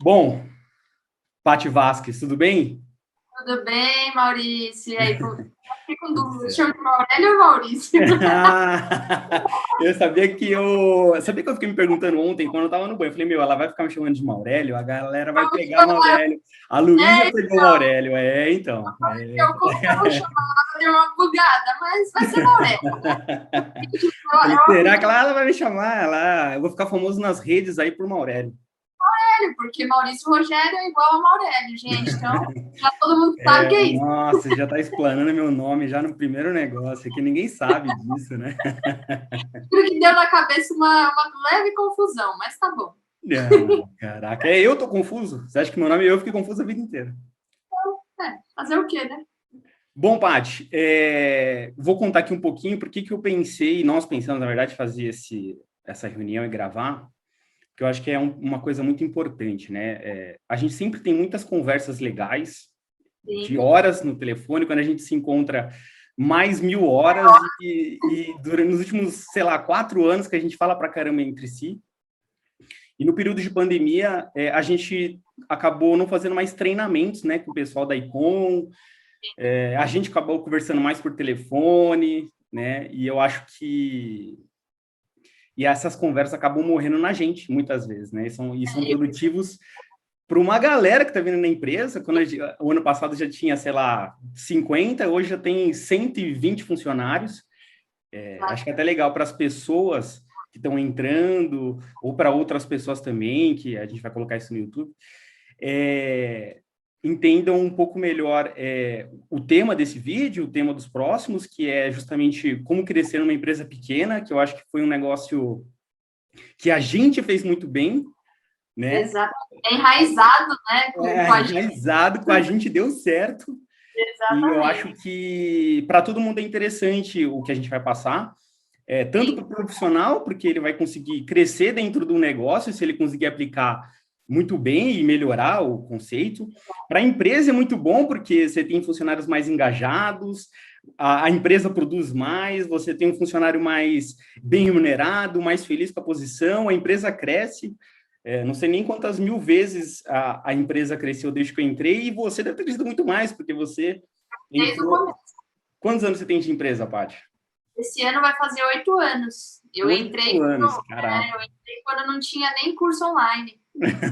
Bom, Paty Vasquez, tudo bem? Tudo bem, Maurício? E aí, fiquei com Tudo dúvida, certo. chama de Aurélio ou Maurício? Eu sabia que eu fiquei me perguntando ontem, quando eu tava no banho, eu falei, meu, ela vai ficar me chamando de Maurélio, a galera vai Vamos pegar o chamar, Maurélio, a Luísa é, pegou o Maurélio, então. como que eu vou chamar? Ela deu uma bugada, mas vai ser Maurício. Falei, Eu será que acredito ela vai me chamar? Eu vou ficar famoso nas redes aí por Maurélio. nele, porque Maurício Rogério é igual a Maurélio, gente. Então, já todo mundo sabe que é isso. Nossa, já tá explanando meu nome já no primeiro negócio, que ninguém sabe disso, né? Juro que deu na cabeça uma leve confusão, mas tá bom. Não, caraca, eu tô confuso? Você acha que meu nome é eu fiquei confuso a vida inteira? Fazer o quê, né? Bom, Paty, vou contar aqui um pouquinho por que eu pensei, nós pensamos, na verdade, fazer essa reunião e gravar, que eu acho que é uma coisa muito importante, né? A gente sempre tem muitas conversas legais, de Sim. horas no telefone, quando a gente se encontra mais 1.000 horas, nos últimos, sei lá, 4 anos que a gente fala pra caramba entre si. E no período de pandemia, a gente acabou não fazendo mais treinamentos, né, com o pessoal da Icon, a gente acabou conversando mais por telefone, né, e eu acho que essas conversas acabam morrendo na gente, muitas vezes, né, e são produtivos para uma galera que está vindo na empresa. O ano passado já tinha, sei lá, 50, hoje já tem 120 funcionários. Acho que é até legal para as pessoas que estão entrando, ou para outras pessoas também, que a gente vai colocar isso no YouTube, entendam um pouco melhor o tema desse vídeo, o tema dos próximos, que é justamente como crescer numa empresa pequena, que eu acho que foi um negócio que a gente fez muito bem, né? Exato. É enraizado, né, com a gente. Enraizado, com a gente deu certo, e eu acho Exatamente. que para todo mundo é interessante o que a gente vai passar, tanto para o Sim. profissional, porque ele vai conseguir crescer dentro do negócio, se ele conseguir aplicar muito bem e melhorar o conceito. Para a empresa é muito bom, porque você tem funcionários mais engajados, a empresa produz mais, você tem um funcionário mais bem remunerado, mais feliz com a posição, a empresa cresce. Não sei nem quantas mil vezes a empresa cresceu desde que eu entrei, e você deve ter crescido muito mais, porque você Desde o entrou. começo. Quantos anos você tem de empresa, Paty? Esse ano vai fazer 8 anos. Eu entrei 8 anos, quando, caraca. eu entrei quando não tinha nem curso online.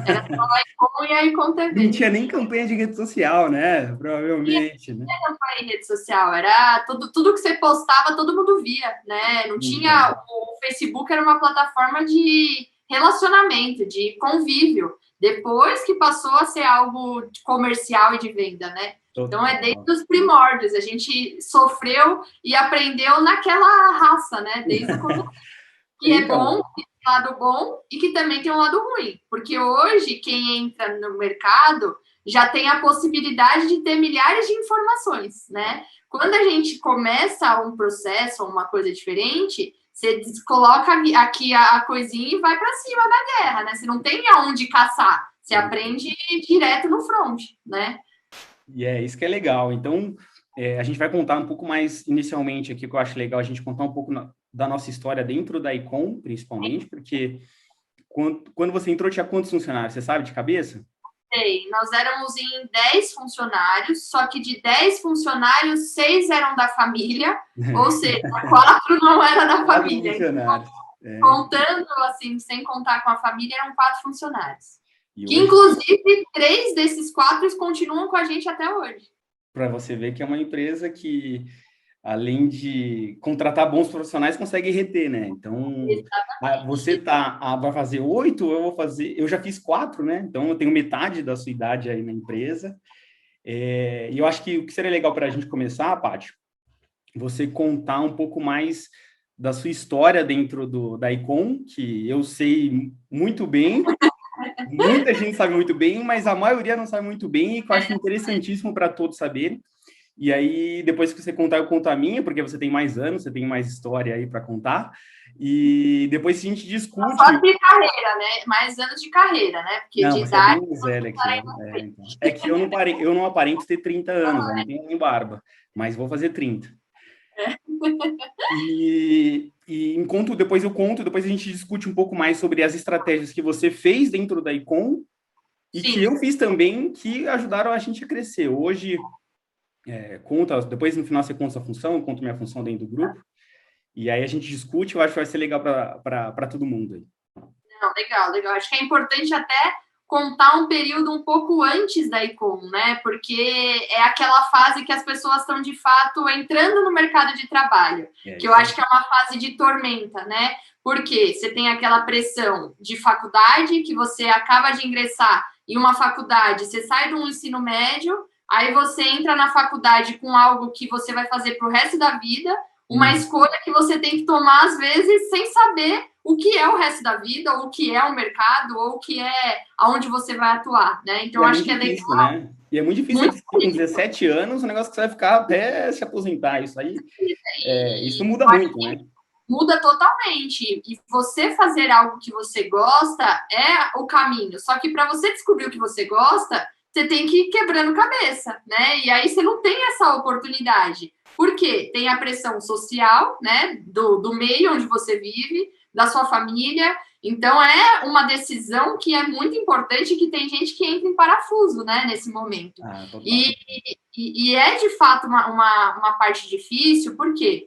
Era só a Icon e a Icon Não TV. tinha nem campanha de rede social, né? E Provavelmente, né? não foi em rede social, era tudo que você postava, todo mundo via, né? Não tinha. Então, O Facebook era uma plataforma de relacionamento, de convívio. Depois que passou a ser algo comercial e de venda, né? Então é desde total. os primórdios. A gente sofreu e aprendeu naquela raça, né? Desde o começo. Que é bom, Então, que tem um lado bom e que também tem um lado ruim. Porque hoje, quem entra no mercado já tem a possibilidade de ter milhares de informações, né? Quando a gente começa um processo, uma coisa diferente, você coloca aqui a coisinha e vai para cima da guerra, né? Você não tem aonde caçar, você aprende direto no front, né? e é isso que é legal. Então, a gente vai contar um pouco mais inicialmente aqui, que eu acho legal a gente contar um pouco da nossa história dentro da Icon, principalmente, porque quando você entrou, tinha quantos funcionários? Você sabe de cabeça? Nós éramos em 10 funcionários, só que de 10 funcionários, 6 eram da família, ou seja, 4 não era da Quatro família. funcionários. Contando, assim, sem contar com a família, eram 4 funcionários. E Que, hoje, inclusive, 3 desses 4 continuam com a gente até hoje. para você ver que é uma empresa que, além de contratar bons profissionais, consegue reter, né? Então, você Exatamente. vai fazer 8, eu já fiz 4, né? Então, eu tenho metade da sua idade aí na empresa. E eu acho que o que seria legal para a gente começar, Paty, você contar um pouco mais da sua história dentro da Icon, que eu sei muito bem, muita gente sabe muito bem, mas a maioria não sabe muito bem, e que eu acho interessantíssimo para todos saberem. E aí, depois que você contar, eu conto a minha, porque você tem mais anos, você tem mais história aí para contar. E depois a gente Só discute. de carreira, né? Mais anos de carreira, né? Porque Não, de você é idade, bem mais velha que eu. Então. É que eu não aparento ter 30 anos, eu não tenho nem barba, mas vou fazer 30. Enquanto depois eu conto, depois a gente discute um pouco mais sobre as estratégias que você fez dentro da Icon e que eu fiz também, que ajudaram a gente a crescer. Hoje, depois no final você conta sua função, eu conto minha função dentro do grupo, e aí a gente discute, eu acho que vai ser legal para todo mundo. Não, legal, legal. Acho que é importante até contar um período um pouco antes da Icom, né? Porque é aquela fase que as pessoas estão, de fato, entrando no mercado de trabalho, que eu acho que é uma fase de tormenta, né? Porque você tem aquela pressão de faculdade, que você acaba de ingressar em uma faculdade, você sai de um ensino médio, aí você entra na faculdade com algo que você vai fazer para o resto da vida, uma escolha que você tem que tomar, às vezes, sem saber o que é o resto da vida, ou o que é o mercado, ou o que é aonde você vai atuar, né? Então, acho que é difícil, legal. Né? E é muito difícil, com 17 anos, um negócio que você vai ficar até se aposentar. Isso aí, isso muda muito, né? Muda totalmente. E você fazer algo que você gosta é o caminho. Só que para você descobrir o que você gosta, você tem que ir quebrando cabeça, né? E aí você não tem essa oportunidade. Por quê? Tem a pressão social, né? Do meio onde você vive, da sua família. Então, é uma decisão que é muito importante, que tem gente que entra em parafuso, né? Nesse momento. E é, de fato, uma parte difícil, porque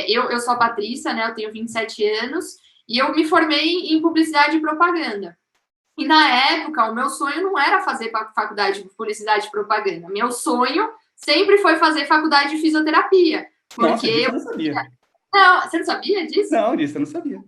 eu sou a Patrícia, né? Eu tenho 27 anos e eu me formei em publicidade e propaganda. E, na época, o meu sonho não era fazer faculdade de publicidade e propaganda. Meu sonho sempre foi fazer faculdade de fisioterapia. Porque Nossa, disso eu não sabia. Não, você não sabia disso? Não, disso eu não sabia.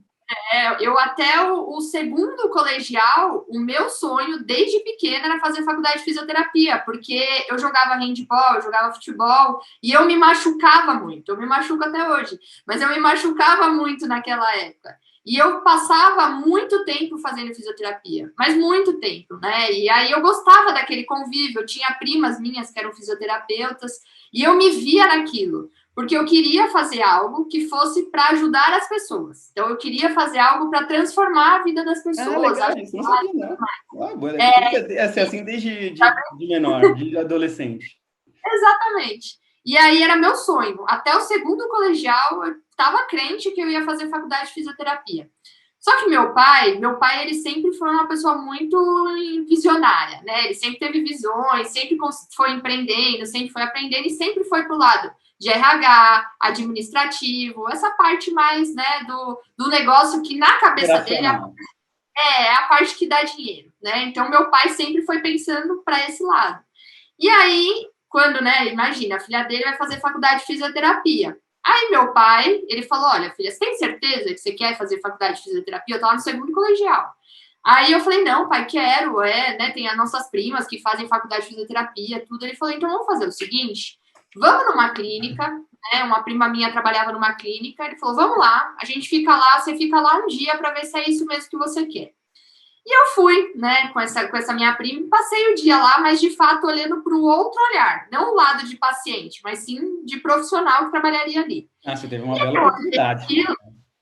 Eu até o segundo colegial, o meu sonho, desde pequena, era fazer faculdade de fisioterapia, porque eu jogava handball, eu jogava futebol, e eu me machucava muito. Eu me machuco até hoje, mas eu me machucava muito naquela época. E eu passava muito tempo fazendo fisioterapia, mas muito tempo, né? E aí eu gostava daquele convívio, eu tinha primas minhas que eram fisioterapeutas, e eu me via naquilo, porque eu queria fazer algo que fosse para ajudar as pessoas. Então, eu queria fazer algo para transformar a vida das pessoas. Legal, isso não sabia, não. É assim desde de menor, de adolescente. Exatamente. E aí era meu sonho. Até o segundo colegial, eu estava crente que eu ia fazer faculdade de fisioterapia. Só que meu pai, ele sempre foi uma pessoa muito visionária, né? Ele sempre teve visões, sempre foi empreendendo, sempre foi aprendendo e sempre foi pro lado de RH, administrativo, essa parte mais, né, do negócio que na cabeça dele é a parte que dá dinheiro, né? Então, meu pai sempre foi pensando para esse lado. E aí, quando, né, imagina, a filha dele vai fazer faculdade de fisioterapia. Aí meu pai, ele falou, olha, filha, você tem certeza que você quer fazer faculdade de fisioterapia? Eu tava no segundo colegial. Aí eu falei, não, pai, quero, né, tem as nossas primas que fazem faculdade de fisioterapia, tudo. Ele falou, então vamos fazer o seguinte, vamos numa clínica, né, uma prima minha trabalhava numa clínica, ele falou, vamos lá, a gente fica lá, você fica lá um dia para ver se é isso mesmo que você quer. E eu fui, né, com essa minha prima, passei o dia lá, mas de fato olhando para o outro olhar, não o lado de paciente, mas sim de profissional que trabalharia ali. Você teve uma bela oportunidade.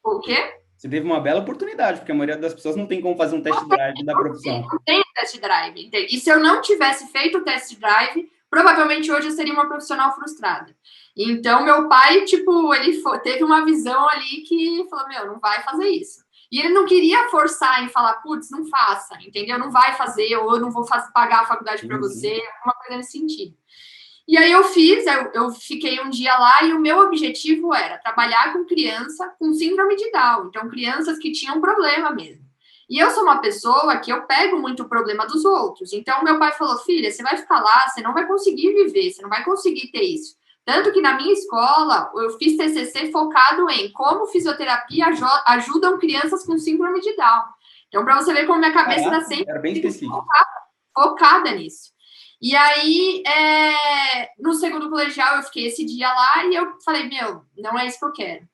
O quê? Você teve uma bela oportunidade, porque a maioria das pessoas não tem como fazer um test drive da profissão. Não tem test drive. Entende? E se eu não tivesse feito o test drive, provavelmente hoje eu seria uma profissional frustrada. Então, meu pai, ele teve uma visão ali que falou, não vai fazer isso. E ele não queria forçar em falar, putz, não faça, entendeu? Não vai fazer, ou eu não vou pagar a faculdade para você, alguma coisa nesse sentido. E aí eu fiquei um dia lá e o meu objetivo era trabalhar com criança com síndrome de Down, então crianças que tinham problema mesmo. E eu sou uma pessoa que eu pego muito o problema dos outros. Então meu pai falou, filha, você vai ficar lá, você não vai conseguir viver, você não vai conseguir ter isso. Tanto que na minha escola, eu fiz TCC focado em como fisioterapia ajudam crianças com síndrome de Down. Então, para você ver como minha cabeça está sempre era bem específico. Focada nisso. E aí, no segundo colegial, eu fiquei esse dia lá e eu falei, não é isso que eu quero.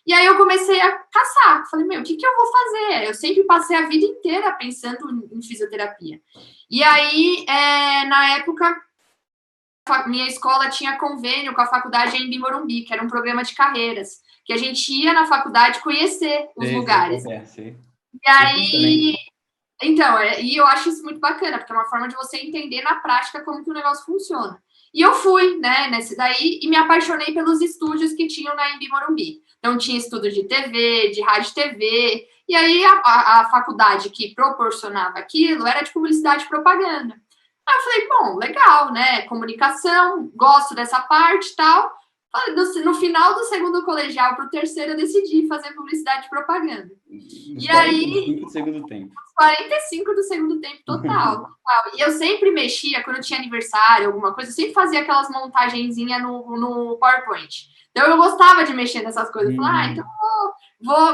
E aí eu comecei a caçar. Falei, o que eu vou fazer? Eu sempre passei a vida inteira pensando em fisioterapia. E aí, na época, minha escola tinha convênio com a faculdade em Morumbi, que era um programa de carreiras, que a gente ia na faculdade conhecer os lugares. Sim. E aí, então, e eu acho isso muito bacana, porque é uma forma de você entender na prática como que o negócio funciona. E eu fui, né, nesse daí, e me apaixonei pelos estúdios que tinham na Embi Morumbi. Então, tinha estúdio de TV, de rádio TV, E aí a faculdade que proporcionava aquilo era de publicidade e propaganda. Aí eu falei, bom, legal, né? Comunicação, gosto dessa parte e tal. No final do segundo colegial para o terceiro, eu decidi fazer publicidade e propaganda. Nos 45 do segundo tempo. 45 do segundo tempo, total. E eu sempre mexia, quando tinha aniversário, alguma coisa, eu sempre fazia aquelas montagenzinhas no PowerPoint. Então, eu gostava de mexer nessas coisas. Eu falei, então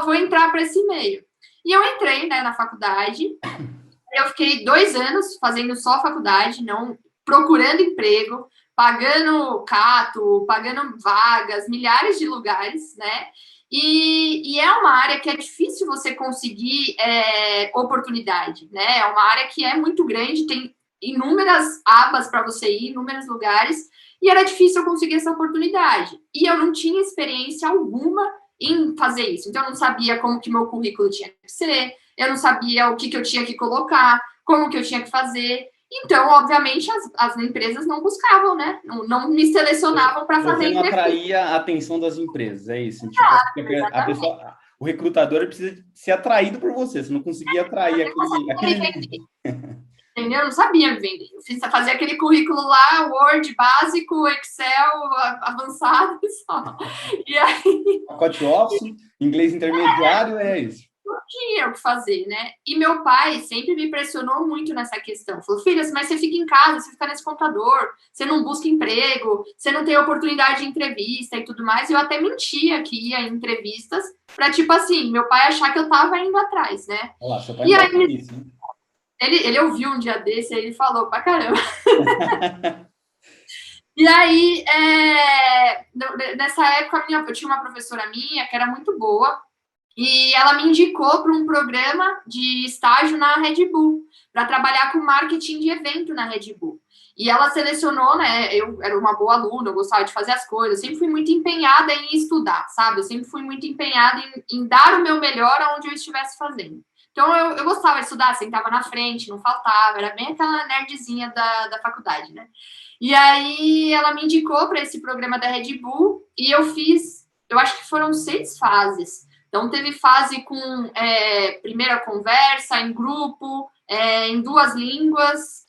vou entrar para esse meio. E eu entrei, né, na faculdade. Eu fiquei 2 anos fazendo só faculdade, não procurando emprego, pagando cato, pagando vagas, milhares de lugares, né? E é uma área que é difícil você conseguir oportunidade, né? É uma área que é muito grande, tem inúmeras abas para você ir, inúmeros lugares, e era difícil eu conseguir essa oportunidade. E eu não tinha experiência alguma em fazer isso. Então, eu não sabia como que meu currículo tinha que ser, eu não sabia o que eu tinha que colocar, como que eu tinha que fazer. Então, obviamente, as empresas não buscavam, né? Não me selecionavam para fazer entrevista. Você não atraía a atenção das empresas, é isso. Tipo, a pessoa, o recrutador precisa ser atraído por você. Você não conseguia atrair aquele... Entendeu? Eu não sabia me vender. Eu fazia aquele currículo lá, Word básico, Excel avançado e só. E aí... Pacote Office, inglês intermediário, é isso. Não tinha o que fazer, né? E meu pai sempre me pressionou muito nessa questão. Falou, filha, mas você fica em casa, você fica nesse computador, você não busca emprego, você não tem oportunidade de entrevista e tudo mais. E eu até mentia que ia em entrevistas para, tipo assim, meu pai achar que eu tava indo atrás, né? Olha lá, seu pai não aí, isso, hein? Ele ouviu um dia desse e ele falou pra caramba. E aí, nessa época, eu tinha uma professora minha que era muito boa, e ela me indicou para um programa de estágio na Red Bull, para trabalhar com marketing de evento na Red Bull. E ela selecionou, né? Eu era uma boa aluna, eu gostava de fazer as coisas, eu sempre fui muito empenhada em estudar, sabe? Eu sempre fui muito empenhada em dar o meu melhor aonde eu estivesse fazendo. Então, eu gostava de estudar, sentava na frente, não faltava, era bem aquela nerdzinha da faculdade, né? E aí, ela me indicou para esse programa da Red Bull, e eu fiz, eu acho que foram 6 fases. Então, teve fase com primeira conversa, em grupo, em 2 línguas,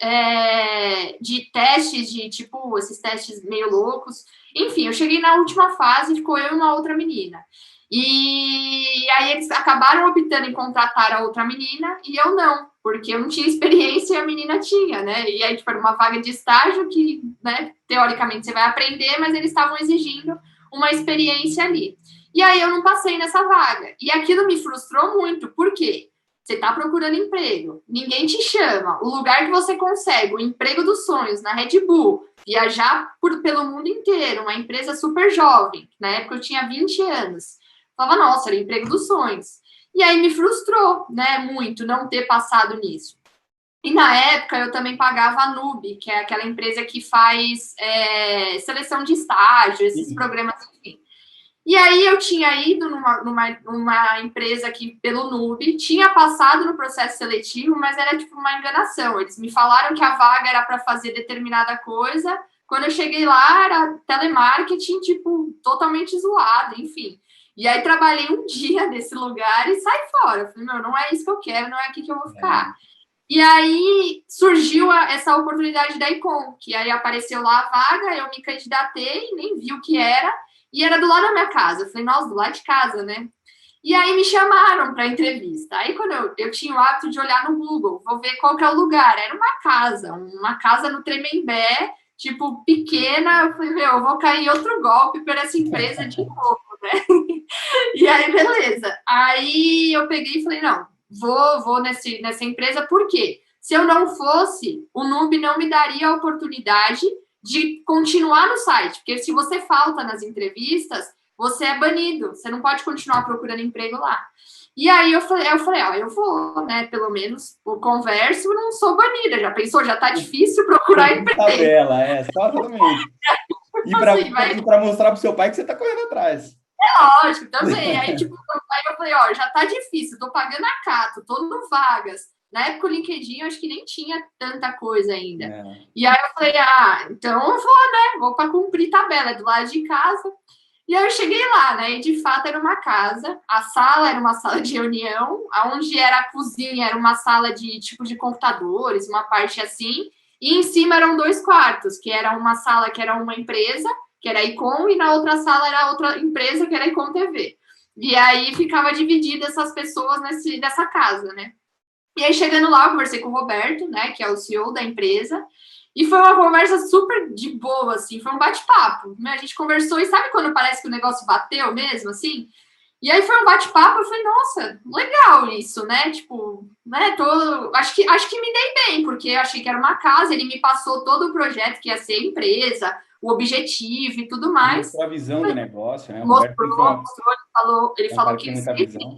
de testes, de tipo, esses testes meio loucos. Enfim, eu cheguei na última fase, ficou eu e uma outra menina. E aí eles acabaram optando em contratar a outra menina e eu não, porque eu não tinha experiência e a menina tinha, né? E aí, tipo, era uma vaga de estágio que, né, teoricamente você vai aprender, mas eles estavam exigindo uma experiência ali. E aí eu não passei nessa vaga. E aquilo me frustrou muito. Por quê? Você está procurando emprego, ninguém te chama. O lugar que você consegue, o emprego dos sonhos na Red Bull, viajar pelo mundo inteiro, uma empresa super jovem. Na época eu tinha 20 anos. Falava, nossa, era o emprego dos sonhos. E aí me frustrou, né, muito não ter passado nisso. E na época eu também pagava a Nube, que é aquela empresa que faz seleção de estágio, esses programas, enfim. E aí eu tinha ido numa empresa que, pelo Nube, tinha passado no processo seletivo, mas era tipo uma enganação. Eles me falaram que a vaga era para fazer determinada coisa. Quando eu cheguei lá, era telemarketing, tipo, totalmente zoado, enfim. E aí trabalhei um dia nesse lugar e saí fora. Eu falei, não é isso que eu quero, não é aqui que eu vou ficar. E aí surgiu essa oportunidade da Icon, que aí apareceu lá a vaga, eu me candidatei, nem vi o que era, e era do lado da minha casa. Eu falei, nossa, do lado de casa, né? E aí me chamaram para entrevista. Aí quando eu tinha o hábito de olhar no Google, vou ver qual que é o lugar. Era uma casa no Tremembé, tipo, pequena. Eu falei, eu vou cair em outro golpe por essa empresa de novo, né? E aí, beleza. Aí eu peguei e falei, não, vou nessa empresa, por quê? Se eu não fosse, o Nube não me daria a oportunidade de continuar no site, porque se você falta nas entrevistas, você é banido, você não pode continuar procurando emprego lá. E aí eu falei, eu vou, né, pelo menos, eu converso, não sou banida, já pensou? Já tá difícil procurar emprego. Tabela, exatamente. E para mostrar pro seu pai que você tá correndo atrás. É lógico, também. Aí eu falei, já tá difícil, tô pagando a Cato, tô no vagas. Na época o LinkedIn eu acho que nem tinha tanta coisa ainda. E aí eu falei, então eu vou, né? Vou para cumprir tabela, é do lado de casa. E aí eu cheguei lá, né? E de fato era uma casa, a sala era uma sala de reunião, onde era a cozinha, era uma sala de tipo de computadores, uma parte assim, e em cima eram 2 quartos, que era uma sala que era uma empresa, que era a Icon, e na outra sala era outra empresa, que era a Icon TV. E aí ficava dividida essas pessoas nessa casa, né? E aí, chegando lá, eu conversei com o Roberto, né, que é o CEO da empresa, e foi uma conversa super de boa, assim, foi um bate-papo, né? A gente conversou e sabe quando parece que o negócio bateu mesmo, assim? E aí foi um bate-papo, eu falei, nossa, legal isso, né? Tipo, né, acho que me dei bem, porque eu achei que era uma casa, ele me passou todo o projeto que ia ser a empresa, o objetivo e tudo mais. Mostrou a visão do negócio, né? O Roberto Mostrou, ele falou que que tem em muita 6 visão.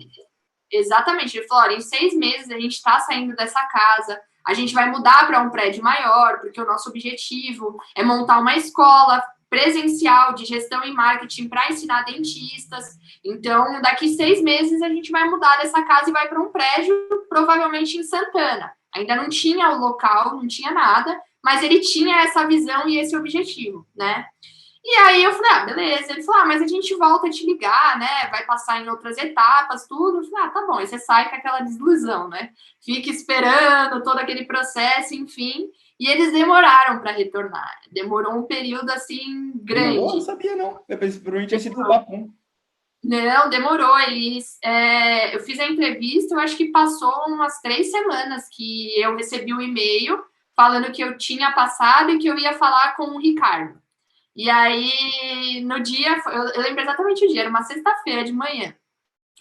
Exatamente, ele falou: olha, em 6 meses a gente está saindo dessa casa, a gente vai mudar para um prédio maior, porque o nosso objetivo é montar uma escola presencial de gestão e marketing para ensinar dentistas. Então, daqui 6 meses a gente vai mudar dessa casa e vai para um prédio, provavelmente em Santana. Ainda não tinha o local, não tinha nada, mas ele tinha essa visão e esse objetivo, né? E aí eu falei, beleza. Ele falou, mas a gente volta a te ligar, né? Vai passar em outras etapas, tudo. Eu falei, tá bom. Aí você sai com aquela desilusão, né? Fica esperando todo aquele processo, enfim. E eles demoraram para retornar. Demorou um período, assim, grande. Demorou? Não sabia, não. Eu pensei, provavelmente tinha sido do Bapum. Não, demorou. Eu fiz a entrevista, eu acho que passou umas 3 semanas que eu recebi um e-mail falando que eu tinha passado e que eu ia falar com o Ricardo. E aí, no dia, eu lembro exatamente o dia, era uma sexta-feira de manhã.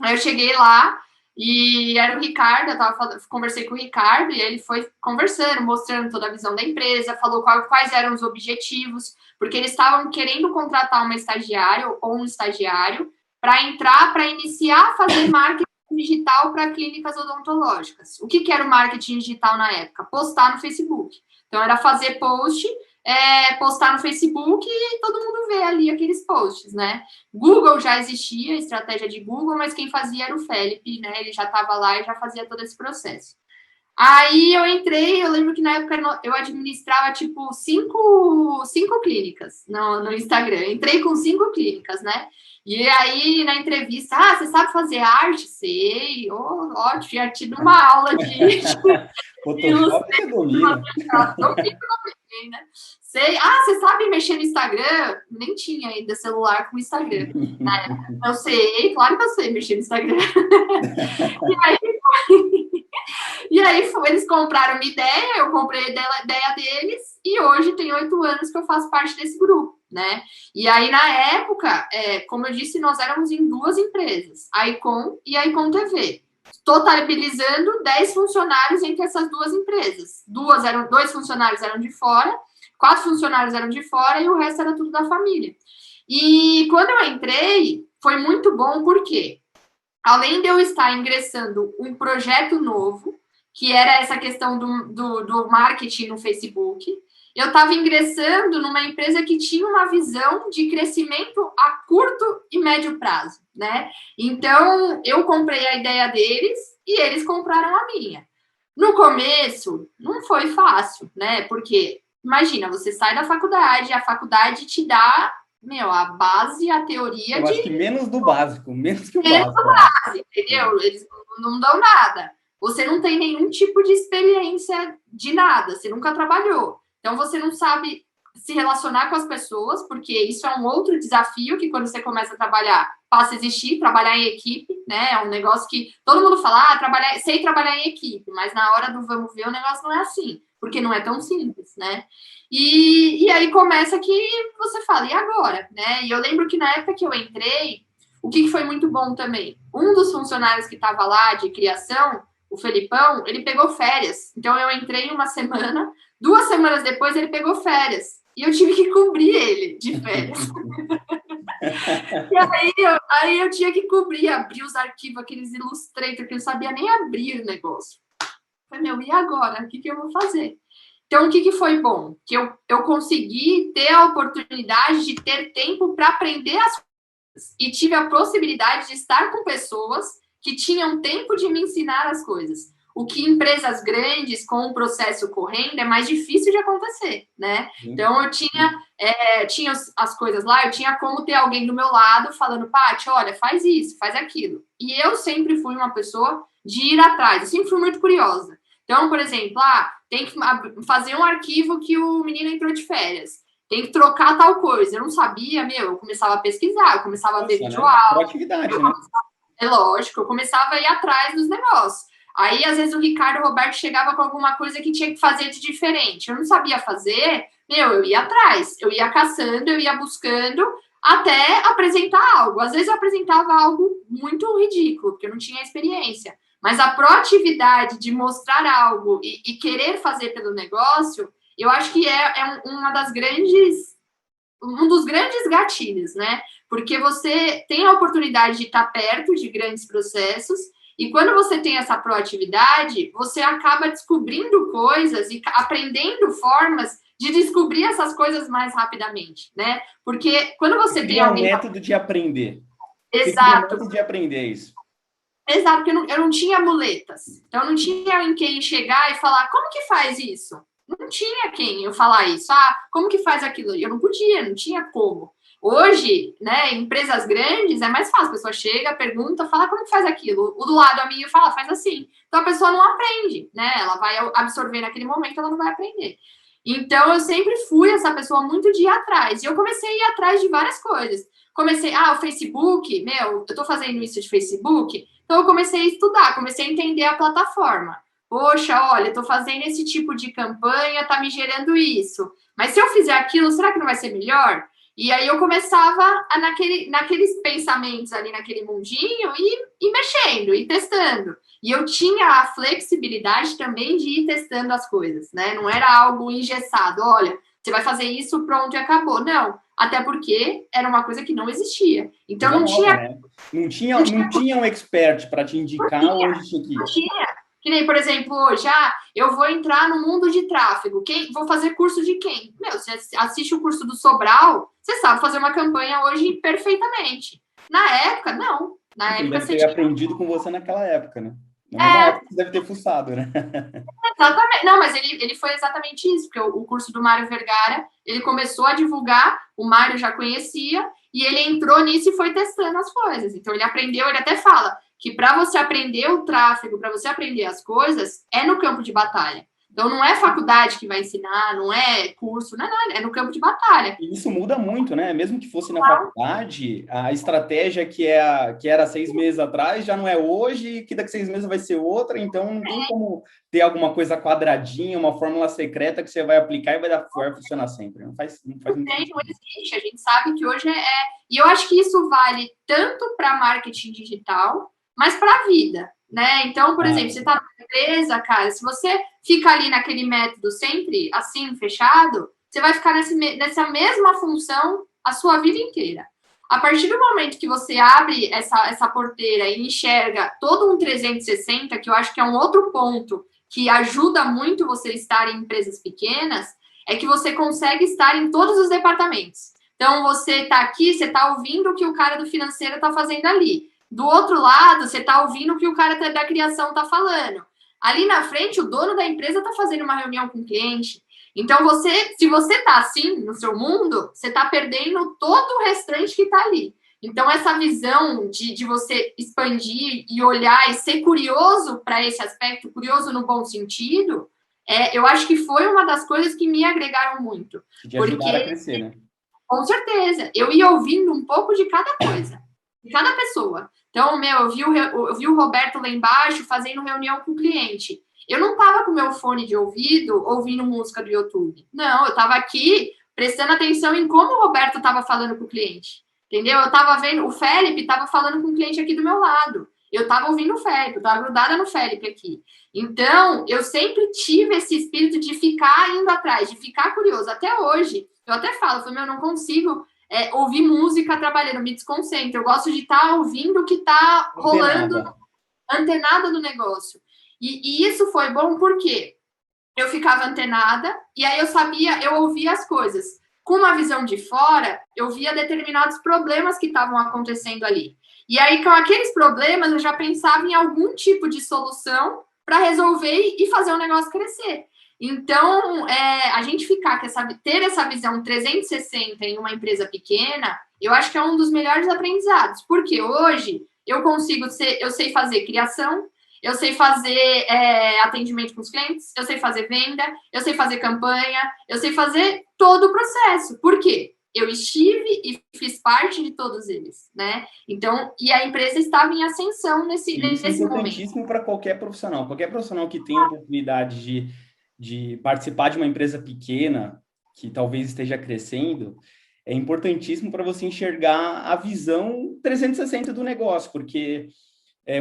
Aí eu cheguei lá e era o Ricardo, conversei com o Ricardo e ele foi conversando, mostrando toda a visão da empresa, falou quais eram os objetivos, porque eles estavam querendo contratar uma estagiária ou um estagiário para iniciar a fazer marketing digital para clínicas odontológicas. O que era o marketing digital na época? Postar no Facebook. Então, era fazer postar no Facebook e todo mundo vê ali aqueles posts, né? Google já existia, a estratégia de Google, mas quem fazia era o Felipe, né? Ele já estava lá e já fazia todo esse processo. Aí eu entrei, eu lembro que na época eu administrava, tipo, cinco clínicas no Instagram. Entrei com 5 clínicas, né? E aí, na entrevista, você sabe fazer arte? Sei. Ótimo, tinha tido uma aula de Photoshop você domina. Né? Sei. Você sabe mexer no Instagram? Nem tinha ainda celular com Instagram. Eu sei, claro que eu sei mexer no Instagram. E aí eles compraram uma ideia, eu comprei a ideia deles, e hoje tem 8 anos que eu faço parte desse grupo, né? E aí, na época, como eu disse, nós éramos em 2 empresas, a Icon e a Icon TV, totalizando 10 funcionários entre essas 2 empresas. 2 funcionários eram de fora, 4 funcionários eram de fora e o resto era tudo da família. E quando eu entrei, foi muito bom, porque além de eu estar ingressando um projeto novo, que era essa questão do marketing no Facebook, eu estava ingressando numa empresa que tinha uma visão de crescimento a curto e médio prazo, né? Então, eu comprei a ideia deles e eles compraram a minha. No começo, não foi fácil, né? Porque, imagina, você sai da faculdade, a faculdade te dá, a base, a teoria eu acho que menos do básico, menos que o básico. Base, entendeu? Eles não dão nada. Você não tem nenhum tipo de experiência de nada, você nunca trabalhou. Então, você não sabe se relacionar com as pessoas, porque isso é um outro desafio que quando você começa a trabalhar, passa a existir, trabalhar em equipe, né? É um negócio que todo mundo fala, sei trabalhar em equipe, mas na hora do vamos ver, o negócio não é assim, porque não é tão simples, né? E aí começa que você fala, e agora? Né? E eu lembro que na época que eu entrei, o que foi muito bom também? Um dos funcionários que estava lá de criação, o Felipão, ele pegou férias. Então, eu entrei uma semana, 2 semanas depois ele pegou férias. E eu tive que cobrir ele de férias. E aí eu tinha que cobrir, abrir os arquivos, aqueles Illustrator, que eu não sabia nem abrir o negócio. Eu falei, e agora? O que eu vou fazer? Então, o que foi bom? Que eu consegui ter a oportunidade de ter tempo para aprender as coisas. E tive a possibilidade de estar com pessoas que tinham tempo de me ensinar as coisas. o que empresas grandes com o processo correndo é mais difícil de acontecer, né? Então, eu tinha as coisas lá, eu tinha como ter alguém do meu lado falando, Paty, olha, faz isso, faz aquilo. E eu sempre fui uma pessoa de ir atrás, eu sempre fui muito curiosa. Então, por exemplo, tem que fazer um arquivo que o menino entrou de férias. Tem que trocar tal coisa. Eu não sabia, eu começava a pesquisar, eu começava a ver vídeo aula. Proatividade, né? É lógico, eu começava a ir atrás dos negócios. Aí, às vezes, o Ricardo Roberto chegava com alguma coisa que tinha que fazer de diferente. Eu não sabia fazer, eu ia atrás. Eu ia caçando, eu ia buscando até apresentar algo. Às vezes, eu apresentava algo muito ridículo, porque eu não tinha experiência. Mas a proatividade de mostrar algo e querer fazer pelo negócio, eu acho que um dos grandes gatilhos, né? Porque você tem a oportunidade de estar perto de grandes processos e quando você tem essa proatividade, você acaba descobrindo coisas e aprendendo formas de descobrir essas coisas mais rapidamente, né? Porque quando você tem alguém... É um método de aprender. Exato. Um método de aprender isso. Exato, porque eu não tinha muletas. Então, eu não tinha em quem chegar e falar, como que faz isso? Não tinha quem eu falar isso. Como que faz aquilo? Eu não podia, não tinha como. Hoje, né, empresas grandes, é mais fácil. A pessoa chega, pergunta, fala como que faz aquilo. O do lado amigo fala, faz assim. Então, a pessoa não aprende, né? Ela vai absorver naquele momento, ela não vai aprender. Então, eu sempre fui essa pessoa muito de ir atrás. E eu comecei a ir atrás de várias coisas. Comecei, o Facebook, eu tô fazendo isso de Facebook. Então, eu comecei a estudar, comecei a entender a plataforma. Poxa, olha, estou fazendo esse tipo de campanha, está me gerando isso. Mas se eu fizer aquilo, será que não vai ser melhor? E aí eu começava naqueles pensamentos ali, naquele mundinho, e mexendo, e testando. E eu tinha a flexibilidade também de ir testando as coisas, né? Não era algo engessado. Olha, você vai fazer isso, pronto, e acabou. Não, até porque era uma coisa que não existia. Então, não tinha... Né? Não tinha um expert para te indicar onde tinha que ir. Não tinha. Que nem, por exemplo, hoje, eu vou entrar no mundo de tráfego. Vou fazer curso de quem? Você assiste o curso do Sobral, você sabe fazer uma campanha hoje perfeitamente. Na época, não. Na época, deve ter aprendido com você naquela época, né? Na época você deve ter fuçado, né? Exatamente. Não, mas ele foi exatamente isso, porque o curso do Mário Vergara, ele começou a divulgar, o Mário já conhecia, e ele entrou nisso e foi testando as coisas. Então, ele aprendeu, ele até fala que para você aprender o tráfego, para você aprender as coisas, é no campo de batalha. Então, não é faculdade que vai ensinar, não é curso, não é nada, é no campo de batalha. E isso muda muito, né? Mesmo que fosse na faculdade, a estratégia que era 6 meses atrás já não é hoje, que daqui a 6 meses vai ser outra, então não tem como ter alguma coisa quadradinha, uma fórmula secreta que você vai aplicar e vai funcionar sempre. Não faz muito sentido. Não existe, a gente sabe que hoje E eu acho que isso vale tanto para marketing digital, mas para a vida, né? Então, por exemplo, você está na empresa, cara, se você fica ali naquele método sempre assim, fechado, você vai ficar nessa mesma função a sua vida inteira. A partir do momento que você abre essa porteira e enxerga todo um 360, que eu acho que é um outro ponto que ajuda muito você estar em empresas pequenas, é que você consegue estar em todos os departamentos. Então, você está aqui, você está ouvindo o que o cara do financeiro está fazendo ali. Do outro lado, você está ouvindo o que o cara da criação está falando. Ali na frente, o dono da empresa está fazendo uma reunião com o cliente. Então, se você está assim no seu mundo, você está perdendo todo o restante que está ali. Então, essa visão de você expandir e olhar e ser curioso para esse aspecto, curioso no bom sentido, eu acho que foi uma das coisas que me agregaram muito. De ajudar a crescer, né? Com certeza. Eu ia ouvindo um pouco de cada coisa, de cada pessoa. Então, eu vi o Roberto lá embaixo fazendo reunião com o cliente. Eu não estava com meu fone de ouvido ouvindo música do YouTube. Não, eu estava aqui prestando atenção em como o Roberto estava falando com o cliente. Entendeu? Eu estava vendo, o Felipe estava falando com o cliente aqui do meu lado. Eu estava ouvindo o Felipe, eu estava grudada no Felipe aqui. Então, eu sempre tive esse espírito de ficar indo atrás, de ficar curioso. Até hoje, eu até falo, eu não consigo ouvir música trabalhando, me desconcentro. Eu gosto de estar ouvindo o que está rolando, antenada do negócio. E isso foi bom porque eu ficava antenada e aí eu ouvia as coisas. Com uma visão de fora, eu via determinados problemas que estavam acontecendo ali. E aí, com aqueles problemas, eu já pensava em algum tipo de solução para resolver e fazer o negócio crescer. Então, a gente ter essa visão 360 em uma empresa pequena, eu acho que é um dos melhores aprendizados, porque hoje eu sei fazer criação, eu sei fazer atendimento com os clientes, eu sei fazer venda, eu sei fazer campanha, eu sei fazer todo o processo. Por quê? Eu estive e fiz parte de todos eles, né? Então, e a empresa estava em ascensão nesse Isso é momento. importantíssimo para qualquer profissional. Qualquer profissional que tenha a oportunidade de participar de uma empresa pequena, que talvez esteja crescendo, é importantíssimo para você enxergar a visão 360 do negócio, porque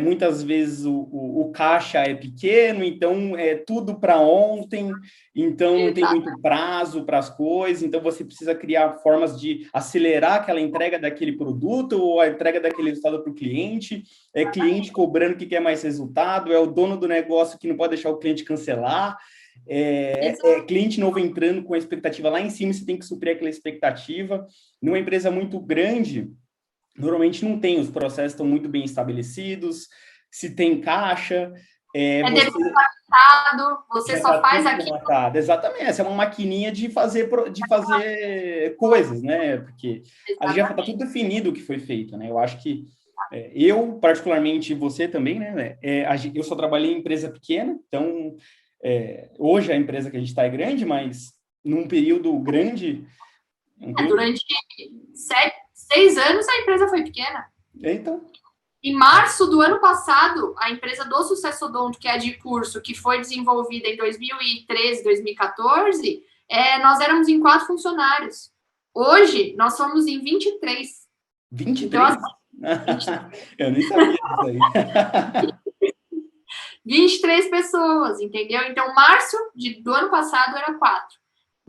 muitas vezes o caixa é pequeno, então é tudo para ontem, então não tem muito prazo para as coisas, então você precisa criar formas de acelerar aquela entrega daquele produto ou a entrega daquele resultado para o cliente, cliente cobrando que quer mais resultado, é o dono do negócio que não pode deixar o cliente cancelar, cliente novo entrando com a expectativa lá em cima, você tem que suprir aquela expectativa. Numa empresa muito grande, normalmente não tem, os processos estão muito bem estabelecidos, se tem caixa... você só faz aquilo. Exatamente, essa é uma maquininha de fazer coisas, né? Porque ali já está tudo definido o que foi feito, né? Eu acho que eu, particularmente, você também, né? Eu só trabalhei em empresa pequena, então hoje a empresa que a gente está é grande, mas num período grande... Durante 6 anos a empresa foi pequena. Então... Em março do ano passado, a empresa do Sucesso Odonto, que é de curso, que foi desenvolvida em 2013, 2014, nós éramos em 4 funcionários. Hoje, nós somos em 23. 23? Então, assim, eu nem sabia disso aí. 23 pessoas, entendeu? Então, março do ano passado era 4.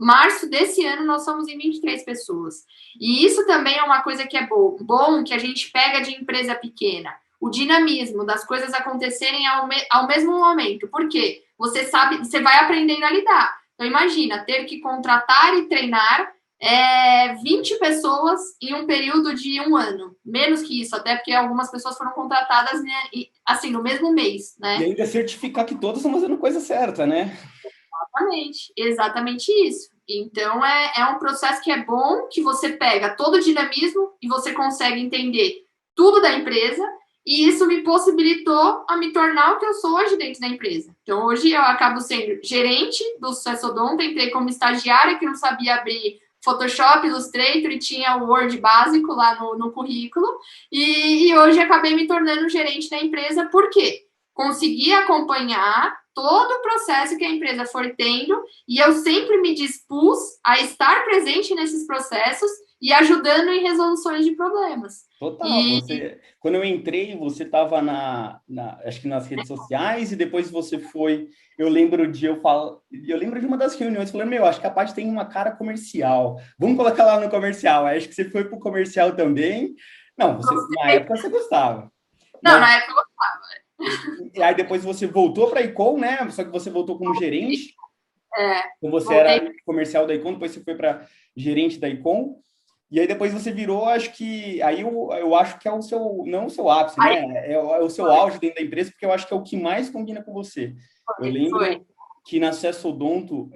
Março desse ano, nós somos em 23 pessoas. E isso também é uma coisa que é bom que a gente pega de empresa pequena. O dinamismo das coisas acontecerem ao mesmo momento. Por quê? Você sabe, você vai aprendendo a lidar. Então, imagina, ter que contratar e treinar 20 pessoas em um período de 1 ano. Menos que isso, até porque algumas pessoas foram contratadas, né, assim, no mesmo mês, né? E ainda certificar que todos estão fazendo coisa certa, né? Exatamente isso. Então, é um processo que é bom, que você pega todo o dinamismo e você consegue entender tudo da empresa, e isso me possibilitou a me tornar o que eu sou hoje dentro da empresa. Então, hoje eu acabo sendo gerente do Sucesso Odonto, entrei como estagiária, que não sabia abrir Photoshop, Illustrator, e tinha o Word básico lá no currículo, e hoje acabei me tornando gerente da empresa, por quê? Consegui acompanhar todo o processo que a empresa for tendo, e eu sempre me dispus a estar presente nesses processos e ajudando em resoluções de problemas. Total. Quando eu entrei, você estava acho que nas redes sociais, e depois você foi... Eu lembro de uma das reuniões falando, acho que a Paty tem uma cara comercial. Vamos colocar lá no comercial. Acho que você foi para o comercial também. Não, na época você gostava. Não, na época eu gostava. E aí depois você voltou para a Icon, né? Só que você voltou como gerente. Então você era comercial da Icon, depois você foi para gerente da Icon. E aí depois você virou, acho que... Aí eu acho que é o seu... Não o seu ápice, né? É o seu auge dentro da empresa, porque eu acho que é o que mais combina com você. Eu lembro que na Sucesso Odonto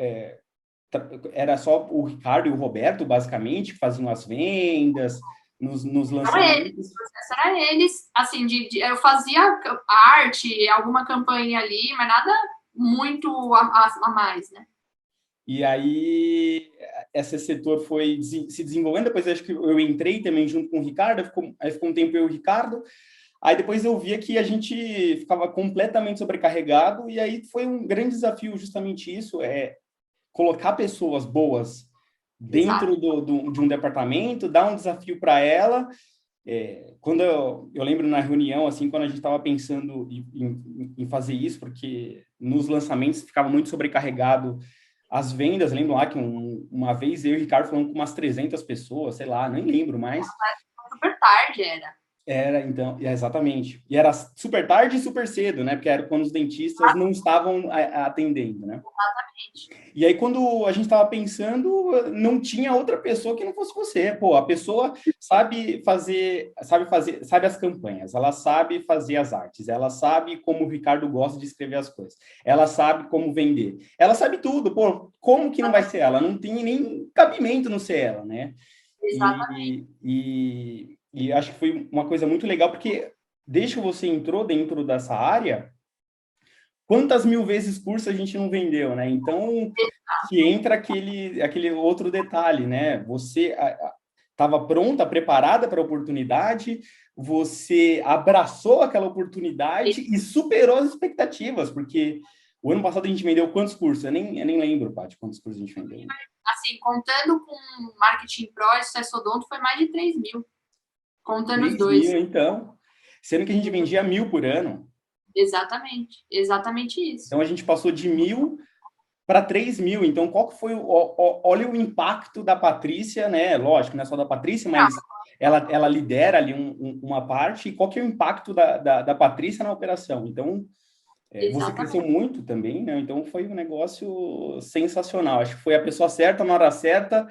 era só o Ricardo e o Roberto, basicamente, que faziam as vendas, nos lançamentos. Era eles, assim, eu fazia arte, alguma campanha ali, mas nada muito a mais, né? E aí, esse setor foi se desenvolvendo, depois acho que eu entrei também junto com o Ricardo, aí ficou um tempo eu e o Ricardo, aí depois eu via que a gente ficava completamente sobrecarregado, e aí foi um grande desafio justamente isso, colocar pessoas boas dentro de um departamento, dar um desafio para ela. Quando eu lembro na reunião, assim, quando a gente estava pensando em fazer isso, porque nos lançamentos ficava muito sobrecarregado as vendas. Lembro lá que uma vez eu e o Ricardo falamos com umas 300 pessoas, sei lá, nem lembro mais. Super tarde era. Era, então, exatamente. E era super tarde e super cedo, né? Porque era quando os dentistas não estavam atendendo, né? E aí, quando a gente estava pensando, não tinha outra pessoa que não fosse você. Pô, a pessoa sabe as campanhas, ela sabe fazer as artes, ela sabe como o Ricardo gosta de escrever as coisas, ela sabe como vender, ela sabe tudo. Pô, como que não vai ser ela? Não tem nem cabimento não ser ela, né? Exatamente. E acho que foi uma coisa muito legal, porque desde que você entrou dentro dessa área, quantas mil vezes curso a gente não vendeu, né? Então, que entra aquele outro detalhe, né? Você estava pronta, preparada para a oportunidade, você abraçou aquela oportunidade e superou as expectativas, porque o ano passado a gente vendeu quantos cursos? Eu nem lembro, Paty, quantos cursos a gente vendeu. Assim, contando com Marketing Pro e Sucesso Odonto, foi mais de 3 mil, contando os 3 mil, dois. então. Sendo que a gente vendia 1.000 por ano. Exatamente, exatamente isso. Então, a gente passou de 1.000 para 3 mil. Então, qual que foi olha o impacto da Patrícia, né? Lógico, não é só da Patrícia, mas ela lidera ali uma parte. E qual que é o impacto da Patrícia na operação? Então, você cresceu Exatamente. muito também, né? Então, foi um negócio sensacional. Acho que foi a pessoa certa, na hora certa,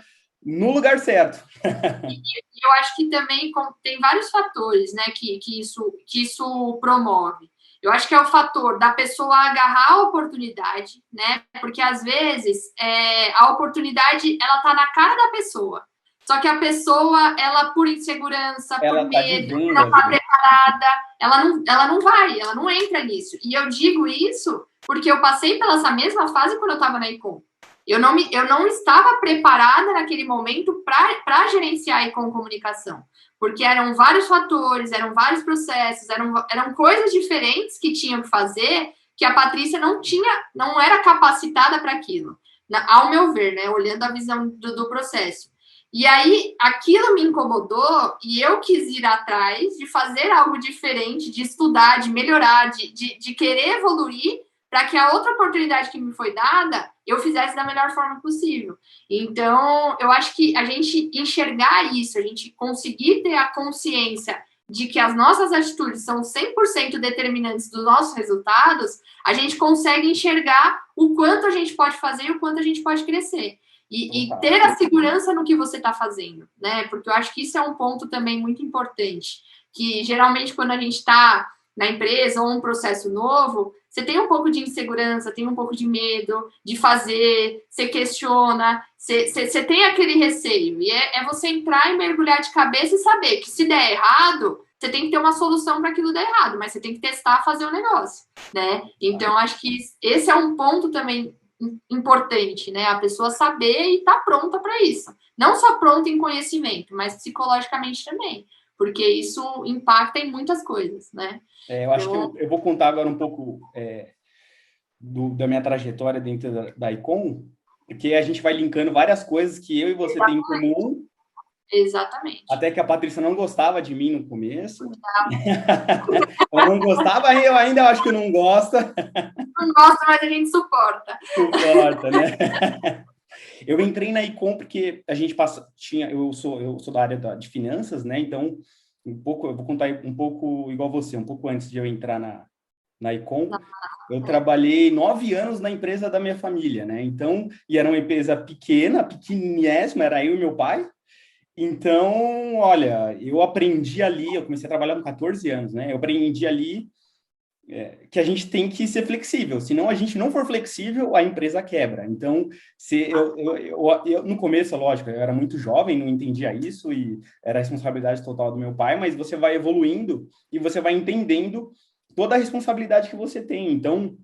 no lugar certo. E eu acho que também tem vários fatores, né, que isso promove. Eu acho que é o fator da pessoa agarrar a oportunidade, né? Porque às vezes a oportunidade ela tá na cara da pessoa. Só que a pessoa, ela por insegurança, por Ela tá medo, por vivendo não estar ali. preparada, ela não vai, ela não entra nisso. E eu digo isso porque eu passei pela essa mesma fase quando eu estava na Icom. Eu não estava preparada naquele momento para gerenciar a Icom Comunicação, porque eram vários fatores, eram vários processos, eram coisas diferentes que tinham que fazer que a Patrícia não era capacitada para aquilo, ao meu ver, né? Olhando a visão do processo. E aí, aquilo me incomodou e eu quis ir atrás de fazer algo diferente, de estudar, de melhorar, de querer evoluir para que a outra oportunidade que me foi dada eu fizesse da melhor forma possível. Então, eu acho que a gente enxergar isso, a gente conseguir ter a consciência de que as nossas atitudes são 100% determinantes dos nossos resultados, a gente consegue enxergar o quanto a gente pode fazer e o quanto a gente pode crescer. E ter a segurança no que você está fazendo, né? Porque eu acho que isso é um ponto também muito importante, que geralmente quando a gente está na empresa ou um processo novo, você tem um pouco de insegurança, tem um pouco de medo de fazer, você questiona, você tem aquele receio. E é você entrar e mergulhar de cabeça e saber que se der errado, você tem que ter uma solução para aquilo dar errado, mas você tem que testar, fazer o negócio, né? Então, acho que esse é um ponto também importante, né? A pessoa saber e estar pronta para isso. Não só pronta em conhecimento, mas psicologicamente também, porque isso impacta em muitas coisas, né? Eu acho que eu vou contar agora um pouco da minha trajetória dentro da Icom, porque a gente vai linkando várias coisas que eu e você têm em comum. Exatamente. Até que a Patrícia não gostava de mim no começo. Eu não gostava, eu ainda acho que não gosta. Não gosta, mas a gente suporta. Suporta, né? Eu entrei na Icom porque a gente eu sou da área de finanças, né? Então, eu vou contar um pouco igual você, um pouco antes de eu entrar na Icom, eu trabalhei 9 anos na empresa da minha família, né? Então, e era uma empresa pequena, pequenésima, era eu e meu pai. Então, olha, eu aprendi ali, eu comecei a trabalhar com 14 anos, né? Eu aprendi ali que a gente tem que ser flexível. Se não a gente não for flexível, a empresa quebra. Então, se eu no começo, lógico, eu era muito jovem, não entendia isso e era a responsabilidade total do meu pai, mas você vai evoluindo e você vai entendendo toda a responsabilidade que você tem. Então,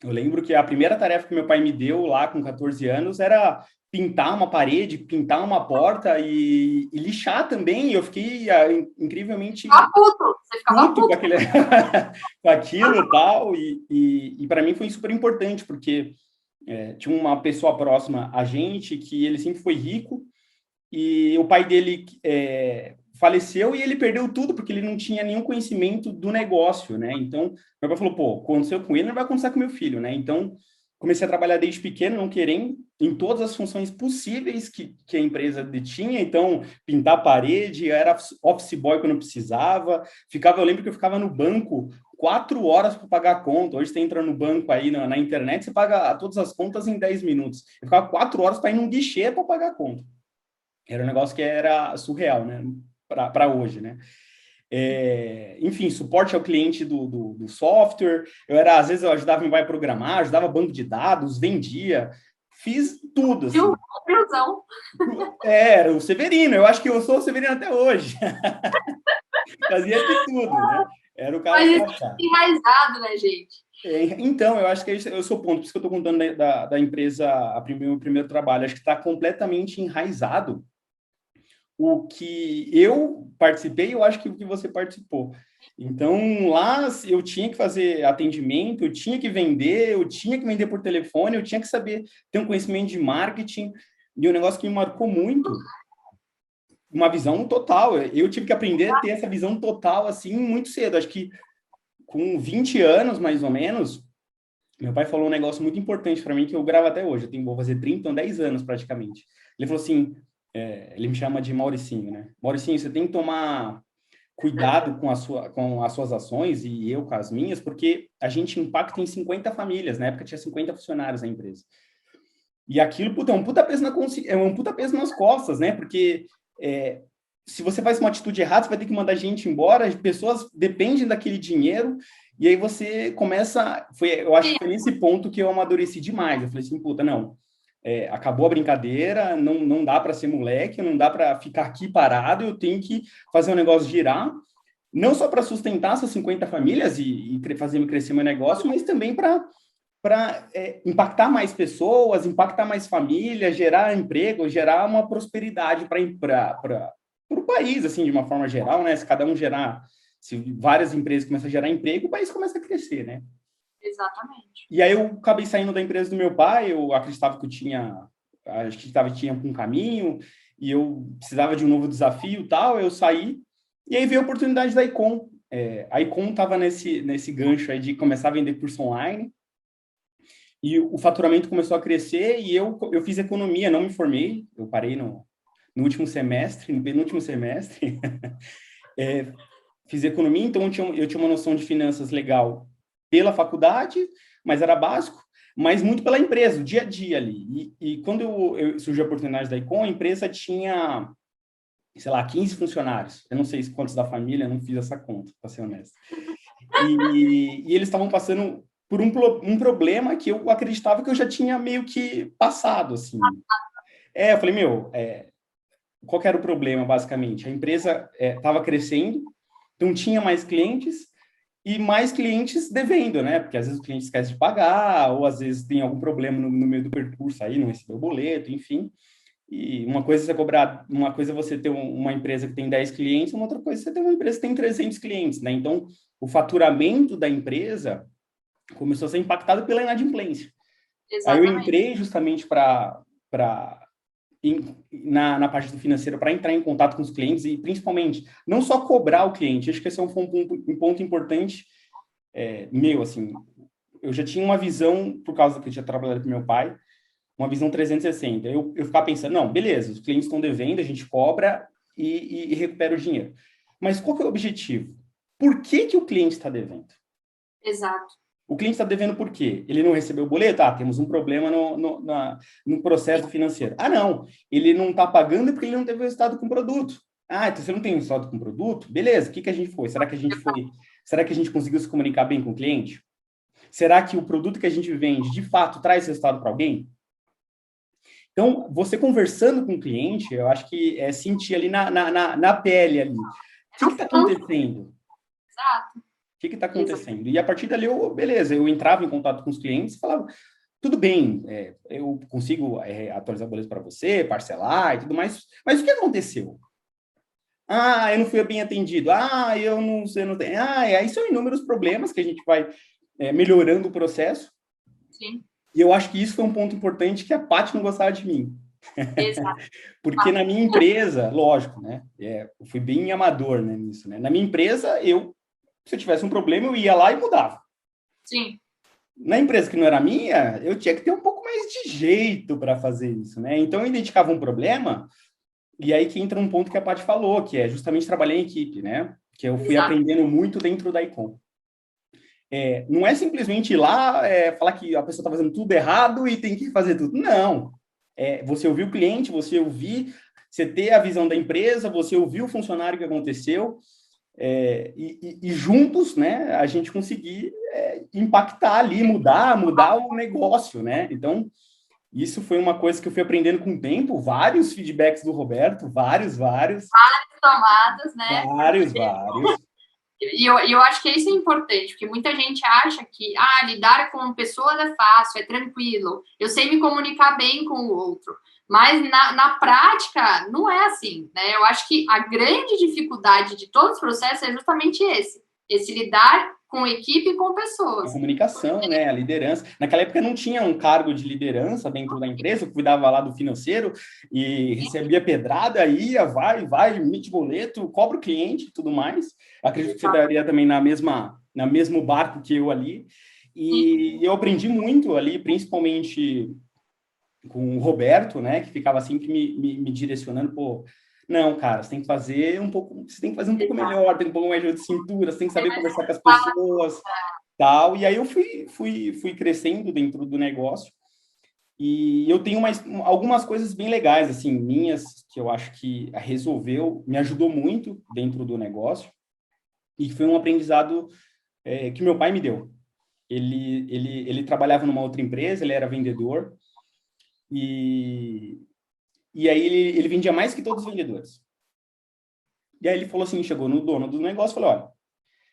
eu lembro que a primeira tarefa que meu pai me deu lá com 14 anos era pintar uma parede, pintar uma porta e lixar também. Eu fiquei incrivelmente Você ficava puto com, puto. aquele, com aquilo e tal. E para mim foi super importante, porque tinha uma pessoa próxima a gente que ele sempre foi rico e o pai dele faleceu e ele perdeu tudo porque ele não tinha nenhum conhecimento do negócio, né? Então, meu pai falou, pô, aconteceu com ele, não vai acontecer com meu filho, né? Então, comecei a trabalhar desde pequeno, não querendo, em todas as funções possíveis que a empresa detinha. Então, pintar a parede, era office boy quando precisava. Eu lembro que eu ficava no banco 4 horas para pagar a conta. Hoje você entra no banco aí na internet, você paga todas as contas em 10 minutos. Eu ficava 4 horas para ir num guichê para pagar a conta. Era um negócio que era surreal, né? Para hoje, né? Enfim, suporte ao cliente do software. Às vezes eu ajudava meu pai a programar, ajudava banco de dados, vendia, fiz tudo, assim. Era o Severino, eu acho que eu sou o Severino até hoje. Fazia de tudo, né? Era o cara enraizado, né, gente? Então, eu acho que esse é o seu ponto, por isso que eu estou contando da empresa, meu primeiro trabalho, acho que está completamente enraizado o que eu participei, eu acho que o que você participou. Então, lá eu tinha que fazer atendimento, eu tinha que vender por telefone, eu tinha que saber ter um conhecimento de marketing, e um negócio que me marcou muito, uma visão total. Eu tive que aprender a ter essa visão total, assim, muito cedo. Acho que com 20 anos, mais ou menos, meu pai falou um negócio muito importante para mim, que eu gravo até hoje. Vou fazer 30, então 10 anos praticamente. Ele falou assim, ele me chama de Mauricinho, né? Mauricinho, você tem que tomar cuidado com as suas ações, e eu com as minhas, porque a gente impacta em 50 famílias. Na época tinha 50 funcionários na empresa. E aquilo, puta, é um puta peso puta peso nas costas, né? Porque se você faz uma atitude errada, você vai ter que mandar gente embora, as pessoas dependem daquele dinheiro, e aí você começa... eu acho que foi nesse ponto que eu amadureci demais. Eu falei assim, puta, não, acabou a brincadeira, não dá para ser moleque, não dá para ficar aqui parado, eu tenho que fazer o negócio girar, não só para sustentar essas 50 famílias e fazer crescer meu negócio, mas também para impactar mais pessoas, impactar mais famílias, gerar emprego, gerar uma prosperidade para o país, assim, de uma forma geral, né? Se cada um gerar, se várias empresas começam a gerar emprego, o país começa a crescer, né? Exatamente. E aí eu acabei saindo da empresa do meu pai, eu acreditava que tinha um caminho, e eu precisava de um novo desafio e tal, eu saí, e aí veio a oportunidade da Icon. A Icon estava nesse gancho aí de começar a vender curso online, e o faturamento começou a crescer, e eu fiz economia, não me formei, eu parei no penúltimo semestre, fiz economia, então eu tinha uma noção de finanças legal pela faculdade, mas era básico, mas muito pela empresa, o dia a dia ali. E quando surgiu a oportunidade da Icon, a empresa tinha, sei lá, 15 funcionários. Eu não sei quantos da família, não fiz essa conta, para ser honesto. E eles estavam passando por um problema que eu acreditava que eu já tinha meio que passado, assim. Eu falei, qual que era o problema, basicamente? A empresa estava crescendo, então tinha mais clientes, e mais clientes devendo, né? Porque às vezes o cliente esquece de pagar, ou às vezes tem algum problema no meio do percurso aí, não recebeu o boleto, enfim. E uma coisa é você cobrar, uma coisa é você ter uma empresa que tem 10 clientes, uma outra coisa é você ter uma empresa que tem 300 clientes, né? Então, o faturamento da empresa começou a ser impactado pela inadimplência. Exatamente. Aí eu entrei justamente na parte do financeiro para entrar em contato com os clientes e, principalmente, não só cobrar o cliente. Acho que esse é um ponto importante meu, assim. Eu já tinha uma visão, por causa que eu tinha trabalhado com meu pai, uma visão 360. Eu ficava pensando, não, beleza, os clientes estão devendo, a gente cobra e recupera o dinheiro. Mas qual que é o objetivo? Por que o cliente está devendo? Exato. O cliente está devendo por quê? Ele não recebeu o boleto? Temos um problema no processo financeiro. Não, ele não está pagando porque ele não teve resultado com o produto. Então você não tem resultado com o produto? Beleza, o que a gente foi? Será que a gente conseguiu se comunicar bem com o cliente? Será que o produto que a gente vende, de fato, traz resultado para alguém? Então, você conversando com o cliente, eu acho que é sentir ali na pele ali. O que está acontecendo? Exato. O que está acontecendo? E a partir dali, eu entrava em contato com os clientes e falava, tudo bem, eu consigo atualizar o boleto para você, parcelar e tudo mais, mas o que aconteceu? Eu não fui bem atendido. Eu não sei, não tenho. Aí são inúmeros problemas que a gente vai melhorando o processo. Sim. E eu acho que isso foi um ponto importante que a Paty não gostava de mim. Exato. Porque na minha empresa, lógico, né? Eu fui bem amador, né, nisso, né? Na minha empresa, se eu tivesse um problema, eu ia lá e mudava. Sim. Na empresa que não era minha, eu tinha que ter um pouco mais de jeito para fazer isso, né? Então, eu identificava um problema, e aí que entra um ponto que a Paty falou, que é justamente trabalhar em equipe, né? Que eu fui Exato. aprendendo muito dentro da Icon. Não é simplesmente ir lá, falar que a pessoa está fazendo tudo errado e tem que fazer tudo. Não. Você ouvir o cliente, você ter a visão da empresa, você ouvir o funcionário que aconteceu, e juntos, né, a gente conseguir impactar ali, mudar o negócio, né? Então, isso foi uma coisa que eu fui aprendendo com o tempo, vários feedbacks do Roberto, vários, Tomadas, né? vários. E eu acho que isso é importante, porque muita gente acha que lidar com pessoas é fácil, é tranquilo, eu sei me comunicar bem com o outro. Mas na prática, não é assim, né? Eu acho que a grande dificuldade de todos os processos é justamente esse lidar com equipe e com A pessoas. comunicação, né, a liderança. Naquela época não tinha um cargo de liderança dentro da empresa, eu cuidava lá do financeiro e recebia pedrada, vai, emite boleto, cobra o cliente e tudo mais. Acredito que você estaria também na mesmo barco que eu ali. E eu aprendi muito ali, principalmente com o Roberto, né, que ficava sempre me direcionando, pô, não, cara, você tem que fazer um pouco melhor, tem um pouco mais de cintura, você tem que saber conversar com as pessoas, tal. E aí eu fui crescendo dentro do negócio. E eu tenho algumas coisas bem legais, assim, minhas, que eu acho que me ajudou muito dentro do negócio, e foi um aprendizado que meu pai me deu. Ele trabalhava numa outra empresa, ele era vendedor, e, e aí ele vendia mais que todos os vendedores. E aí ele falou assim, chegou no dono do negócio e falou, olha,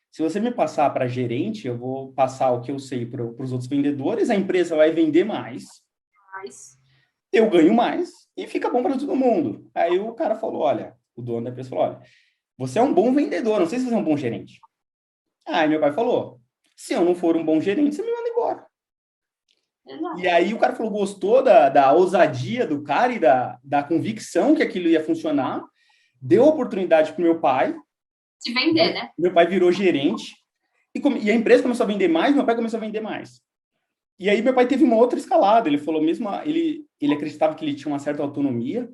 se você me passar para gerente, eu vou passar o que eu sei para os outros vendedores, a empresa vai vender mais, eu ganho mais e fica bom para todo mundo. Aí o cara falou, olha, o dono da empresa falou, olha, você é um bom vendedor, não sei se você é um bom gerente. Aí meu pai falou, se eu não for um bom gerente, você me manda embora. Exato. E aí o cara falou, gostou da ousadia do cara e da convicção que aquilo ia funcionar, deu oportunidade para o meu pai. Se vender, né? Meu pai virou gerente e a empresa começou a vender mais, meu pai começou a vender mais. E aí meu pai teve uma outra escalada, ele falou mesmo, ele acreditava que ele tinha uma certa autonomia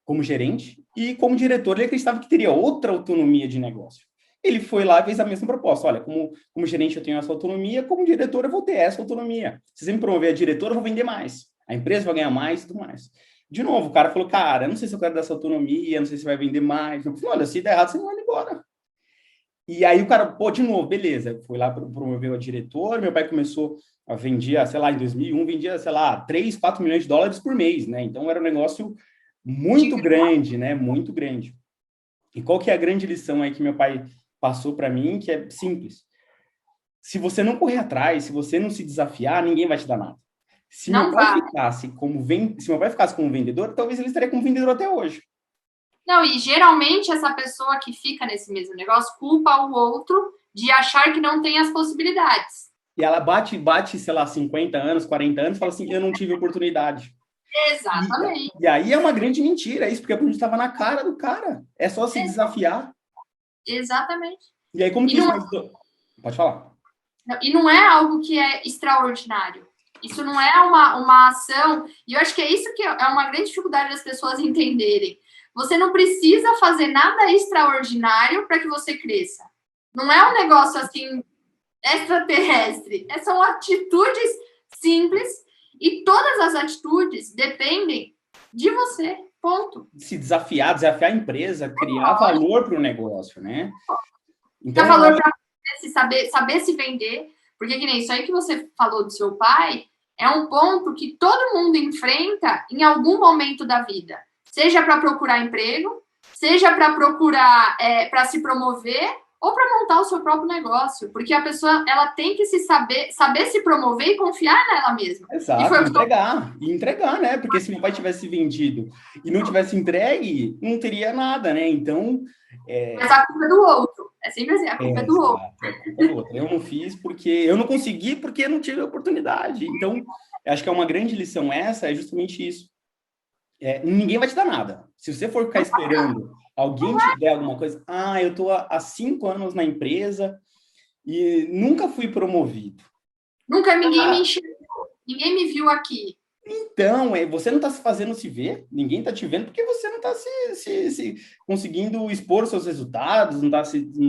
como gerente e como diretor ele acreditava que teria outra autonomia de negócio. Ele foi lá e fez a mesma proposta. Olha, como gerente eu tenho essa autonomia, como diretor eu vou ter essa autonomia. Se você me promover a diretora, eu vou vender mais. A empresa vai ganhar mais e tudo mais. De novo, o cara falou, cara, eu não sei se eu quero dessa autonomia, não sei se vai vender mais. Eu falei, olha, se der errado, você não vai embora. E aí o cara, pô, de novo, beleza. Foi lá, promoveu a diretora, meu pai começou a vender, sei lá, em 2001, vendia, sei lá, 3, 4 milhões de dólares por mês, né? Então era um negócio muito grande, né? Muito grande. E qual que é a grande lição aí que meu pai passou para mim, que é simples. Se você não correr atrás, se você não se desafiar, ninguém vai te dar nada. Se meu pai ficasse como vendedor, talvez ele estaria como vendedor até hoje. Não, e geralmente essa pessoa que fica nesse mesmo negócio culpa o outro de achar que não tem as possibilidades. E ela bate, sei lá, 50 anos, 40 anos, fala assim, eu não tive oportunidade. Exatamente. E aí é uma grande mentira isso, porque a gente estava na cara do cara. É só se desafiar. Exatamente. E aí como que isso... Pode falar. E não é algo que é extraordinário. Isso não é uma ação... E eu acho que é isso que é uma grande dificuldade das pessoas entenderem. Você não precisa fazer nada extraordinário para que você cresça. Não é um negócio assim extraterrestre. São atitudes simples e todas as atitudes dependem de você. Ponto. Se desafiar a empresa, criar valor para o negócio, né? Então, valor para saber se vender, porque que nem isso aí que você falou do seu pai, é um ponto que todo mundo enfrenta em algum momento da vida. Seja para procurar emprego, seja para procurar, para se promover, ou para montar o seu próprio negócio. Porque a pessoa ela tem que saber se promover e confiar nela mesma. Exato, entregar, né? Porque se meu pai tivesse vendido e não tivesse entregue, não teria nada, né? Então... Mas a culpa é do outro. É sempre assim, a culpa é do outro. A culpa é do outro. Eu não fiz porque eu não consegui, porque eu não tive a oportunidade. Então, acho que é uma grande lição essa, é justamente isso. Ninguém vai te dar nada. Se você for ficar esperando alguém te der alguma coisa, eu estou há 5 anos na empresa e nunca fui promovido. Nunca ninguém me enxergou, ninguém me viu aqui. Então, você não está se fazendo se ver, ninguém está te vendo, porque você não está se conseguindo expor seus resultados, não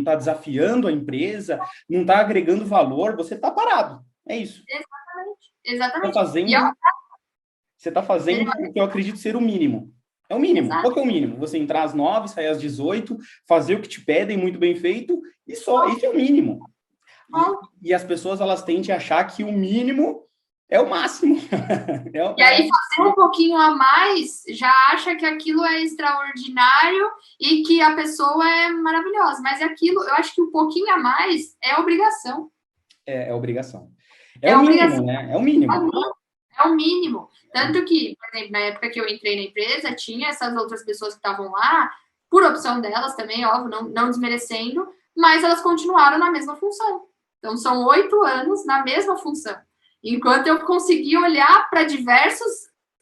tá desafiando a empresa, não está agregando valor, você está parado. É isso. Exatamente, Está exatamente. E fazendo, você está fazendo o que eu acredito ser o mínimo. É o mínimo. Qual exato. que é o mínimo? Você entrar às 9, sair às 18, fazer o que te pedem muito bem feito, e só. Isso é o mínimo. E as pessoas, elas tendem a achar que o mínimo é o máximo. E aí, fazer um pouquinho a mais já acha que aquilo é extraordinário e que a pessoa é maravilhosa. Mas aquilo, eu acho que um pouquinho a mais é obrigação. É obrigação. É É o mínimo, obrigação. né? É o mínimo. É o mínimo. Tanto que, por exemplo, na época que eu entrei na empresa, tinha essas outras pessoas que estavam lá, por opção delas também, óbvio, não desmerecendo, mas elas continuaram na mesma função. Então, são 8 anos na mesma função. Enquanto eu consegui olhar para diversos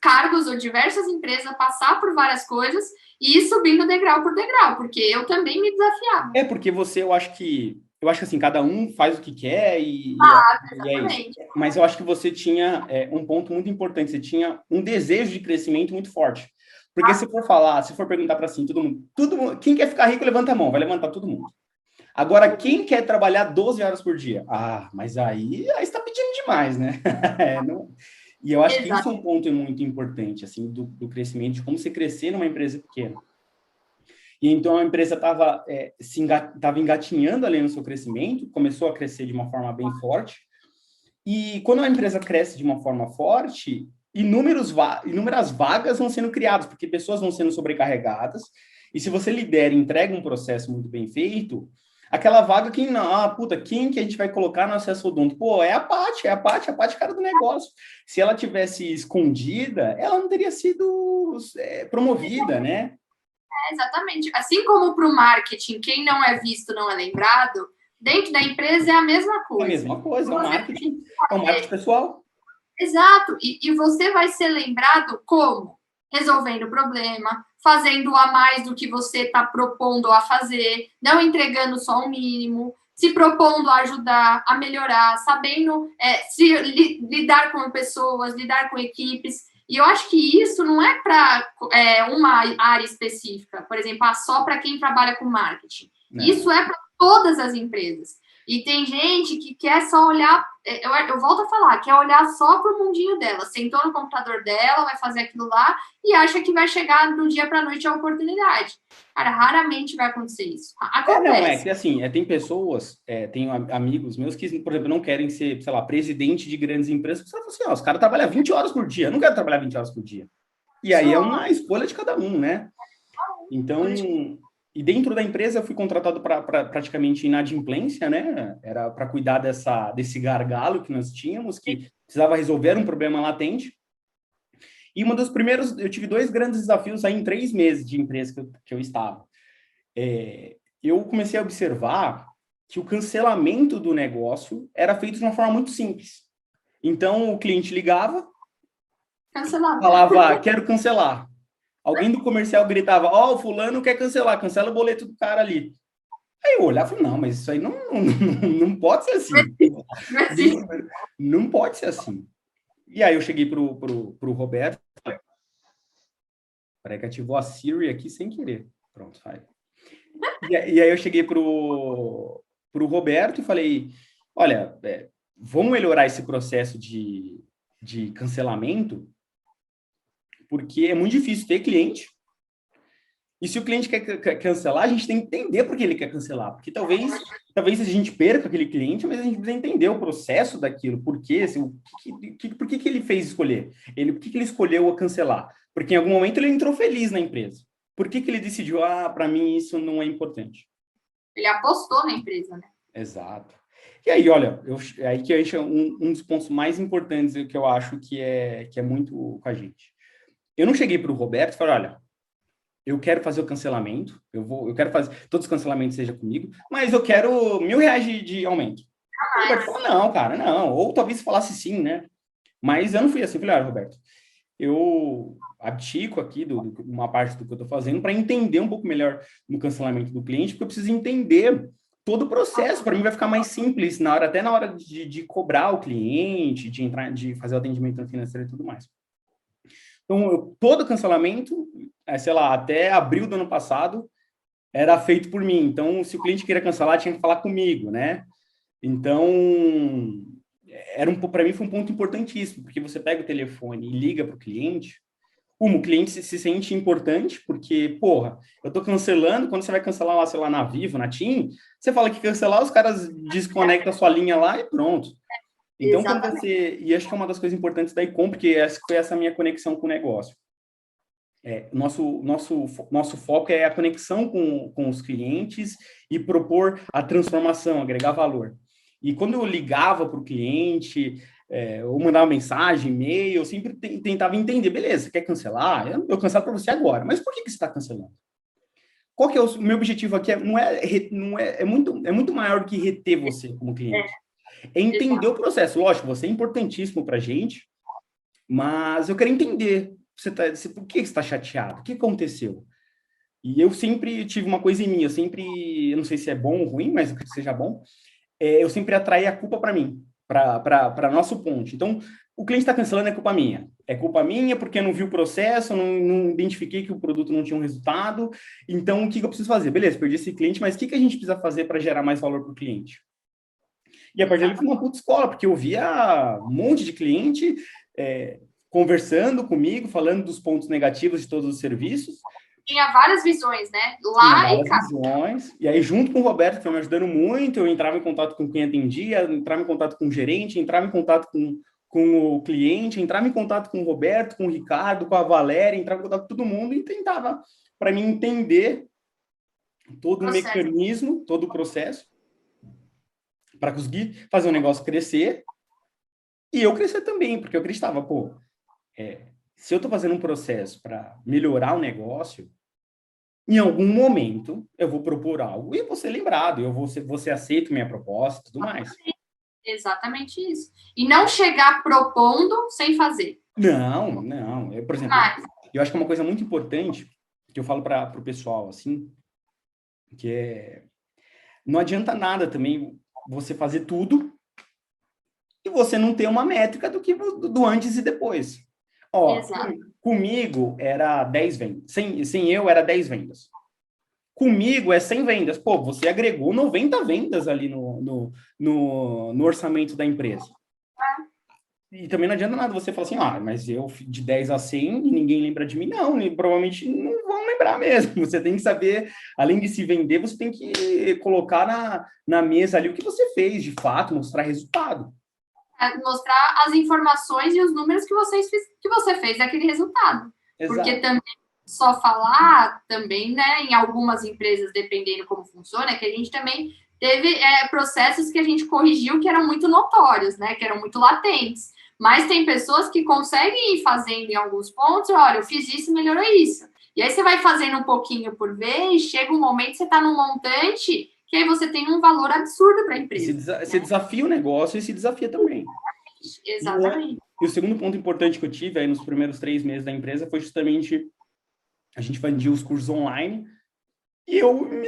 cargos ou diversas empresas, passar por várias coisas e ir subindo degrau por degrau, porque eu também me desafiava. É porque eu acho que assim, cada um faz o que quer e é isso. Exatamente. Mas eu acho que você tinha um ponto muito importante, você tinha um desejo de crescimento muito forte. Porque se for falar, se for perguntar para assim, todo mundo, quem quer ficar rico, levanta a mão, vai levantar todo mundo. Agora, quem quer trabalhar 12 horas por dia? Ah, mas aí está pedindo demais, né? E eu acho que isso é um ponto muito importante, assim, do crescimento, de como você crescer numa empresa pequena. E então a empresa estava engatinhando ali no seu crescimento, começou a crescer de uma forma bem forte. E quando a empresa cresce de uma forma forte, inúmeras vagas vão sendo criadas, porque pessoas vão sendo sobrecarregadas. E se você lidera e entrega um processo muito bem feito, aquela vaga, quem que a gente vai colocar no acesso odonto? Pô, é a Paty, cara do negócio. Se ela tivesse escondida, ela não teria sido promovida, né? Exatamente. Assim como para o marketing, quem não é visto não é lembrado, dentro da empresa é a mesma É a coisa. mesma coisa, é um marketing pessoal. Exato. E você vai ser lembrado como? Resolvendo o problema, fazendo a mais do que você está propondo a fazer, não entregando só o mínimo, se propondo a ajudar, a melhorar, sabendo se lidar com pessoas, lidar com equipes. E eu acho que isso não é para uma área específica, por exemplo, só para quem trabalha com marketing. Não. Isso é para todas as empresas. E tem gente que quer só olhar, eu volto a falar, quer olhar só para o mundinho dela, sentou no computador dela, vai fazer aquilo lá e acha que vai chegar do dia para a noite a oportunidade. Cara, raramente vai acontecer isso. Acontece. Que assim, tem pessoas, tenho amigos meus que, por exemplo, não querem ser, sei lá, presidente de grandes empresas, porque assim, os caras trabalham 20 horas por dia, eu não quero trabalhar 20 horas por dia. E aí é uma escolha de cada um, né? Então, e dentro da empresa eu fui contratado para praticamente inadimplência, né? Era para cuidar desse gargalo que nós tínhamos, que precisava resolver um problema latente. E uma dos primeiros, eu tive 2 grandes desafios aí em 3 meses de empresa que eu estava. Eu comecei a observar que o cancelamento do negócio era feito de uma forma muito simples. Então, o cliente ligava, falava, quero cancelar. Alguém do comercial gritava, o fulano quer cancelar, cancela o boleto do cara ali. Aí eu olhava e falei, não, mas isso aí não pode ser assim. Não pode ser assim. E aí eu cheguei pro Roberto, peraí que ativou a Siri aqui sem querer. Pronto, vai. E aí eu cheguei pro Roberto e falei, olha, vamos melhorar esse processo de cancelamento, porque é muito difícil ter cliente. E se o cliente quer cancelar, a gente tem que entender por que ele quer cancelar. Porque talvez a gente perca aquele cliente, mas a gente precisa entender o processo daquilo. Por quê? Assim, por que ele fez escolher? Por que ele escolheu cancelar? Porque em algum momento ele entrou feliz na empresa. Por que ele decidiu, para mim isso não é importante? Ele apostou na empresa, né? Exato. E aí, olha, aí que entra um dos pontos mais importantes que eu acho que é muito com a gente. Eu não cheguei para o Roberto e falei, olha, eu quero fazer o cancelamento, eu quero fazer todos os cancelamentos seja comigo, mas eu quero R$1.000 de aumento. O Roberto falou, não, cara, não. Ou talvez falasse sim, né? Mas eu não fui assim. Falei, olha, Roberto, eu abdico aqui de uma parte do que eu estou fazendo para entender um pouco melhor no cancelamento do cliente, porque eu preciso entender todo o processo para mim vai ficar mais simples até na hora de cobrar o cliente, de entrar, de fazer o atendimento financeiro e tudo mais. Então, todo cancelamento, sei lá, até abril do ano passado, era feito por mim. Então, se o cliente queria cancelar, tinha que falar comigo, né? Então, para mim foi um ponto importantíssimo, porque você pega o telefone e liga para o cliente, o cliente se sente importante, porque, porra, eu tô cancelando, quando você vai cancelar lá, sei lá, na Vivo, na TIM, você fala que cancelar, os caras desconectam a sua linha lá e pronto. Então, e acho que é uma das coisas importantes da Icom, porque foi essa minha conexão com o negócio. Nosso foco é a conexão com os clientes e propor a transformação, agregar valor. E quando eu ligava para o cliente, ou mandava mensagem, e-mail, eu sempre tentava entender, beleza, você quer cancelar? Eu cancelo para você agora, mas por que você está cancelando? Qual que é o meu objetivo aqui? É muito maior do que reter você como cliente. É entender o processo. Lógico, você é importantíssimo para a gente, mas eu quero entender por que você está chateado? O que aconteceu? E eu sempre tive uma coisa em mim, eu não sei se é bom ou ruim, mas eu quero que seja bom, eu sempre atraí a culpa para mim, para nosso ponto. Então, o cliente está cancelando, é culpa minha. É culpa minha porque eu não vi o processo, não identifiquei que o produto não tinha um resultado. Então, o que eu preciso fazer? Beleza, perdi esse cliente, mas o que a gente precisa fazer para gerar mais valor para o cliente? E a partir dali foi uma puta escola, porque eu via um monte de cliente conversando comigo, falando dos pontos negativos de todos os serviços. Tinha várias visões, né? Lá e cá. E aí, junto com o Roberto, que foi me ajudando muito, eu entrava em contato com quem atendia, entrava em contato com o gerente, entrava em contato com o cliente, entrava em contato com o Roberto, com o Ricardo, com a Valéria, entrava em contato com todo mundo e tentava, para mim, entender todo o mecanismo, todo o processo, para conseguir fazer o negócio crescer e eu crescer também, porque eu acreditava, se eu estou fazendo um processo para melhorar o negócio, em algum momento eu vou propor algo e vou ser lembrado, você aceita minha proposta e tudo mais. Exatamente isso. E não chegar propondo sem fazer. Não. Por exemplo, eu acho que é uma coisa muito importante que eu falo para o pessoal, assim, que não adianta nada também você fazer tudo e você não ter uma métrica do antes e depois. Comigo era 10 vendas. Sem eu era 10 vendas. Comigo é 100 vendas. Você agregou 90 vendas ali no orçamento da empresa. E também não adianta nada você falar assim, mas eu de 10 a 100 e ninguém lembra de mim. Não, provavelmente não vão lembrar mesmo. Você tem que saber, além de se vender, você tem que colocar na mesa ali o que você fez, de fato, mostrar resultado. Mostrar as informações e os números que você fez daquele resultado. Exato. Porque também só falar, também, né, em algumas empresas, dependendo como funciona, que a gente também teve processos que a gente corrigiu que eram muito notórios, né, que eram muito latentes. Mas tem pessoas que conseguem ir fazendo em alguns pontos, olha, eu fiz isso, melhorou isso. E aí você vai fazendo um pouquinho por vez, chega um momento que você está num montante que aí você tem um valor absurdo para a empresa. Você desafia o negócio e se desafia também. Exatamente. E o segundo ponto importante que eu tive aí nos primeiros 3 meses da empresa foi justamente a gente vendia os cursos online e eu me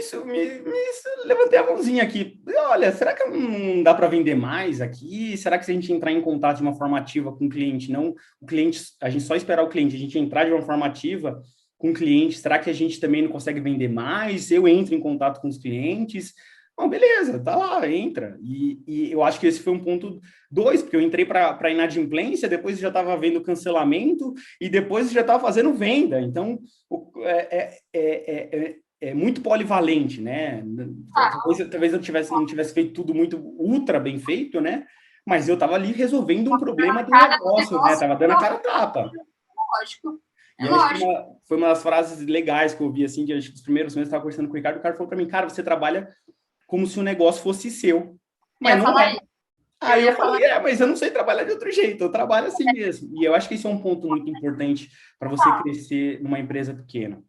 levantei a mãozinha aqui. Olha, será que não dá para vender mais aqui? Será que se a gente entrar em contato de uma forma ativa com o cliente, não o cliente, a gente só esperar o cliente, a gente entrar de uma forma ativa com o cliente, será que a gente também não consegue vender mais? Eu entro em contato com os clientes? Bom, beleza, tá lá, entra. E eu acho que esse foi um ponto 2, porque eu entrei para inadimplência, depois já estava vendo cancelamento e depois já estava fazendo venda. Então, é muito polivalente, né? Talvez eu não tivesse feito tudo muito ultra bem feito, né? Mas eu estava ali resolvendo um problema do negócio, né? Estava dando a cara a tapa. Lógico. E acho que foi uma das frases legais que eu vi, assim, que acho que nos primeiros meses eu estava conversando com o Ricardo, o cara falou para mim, cara, você trabalha como se o negócio fosse seu. Mas não é. Aí eu falei, mas eu não sei trabalhar de outro jeito, eu trabalho assim mesmo. E eu acho que esse é um ponto muito importante para você crescer numa empresa pequena.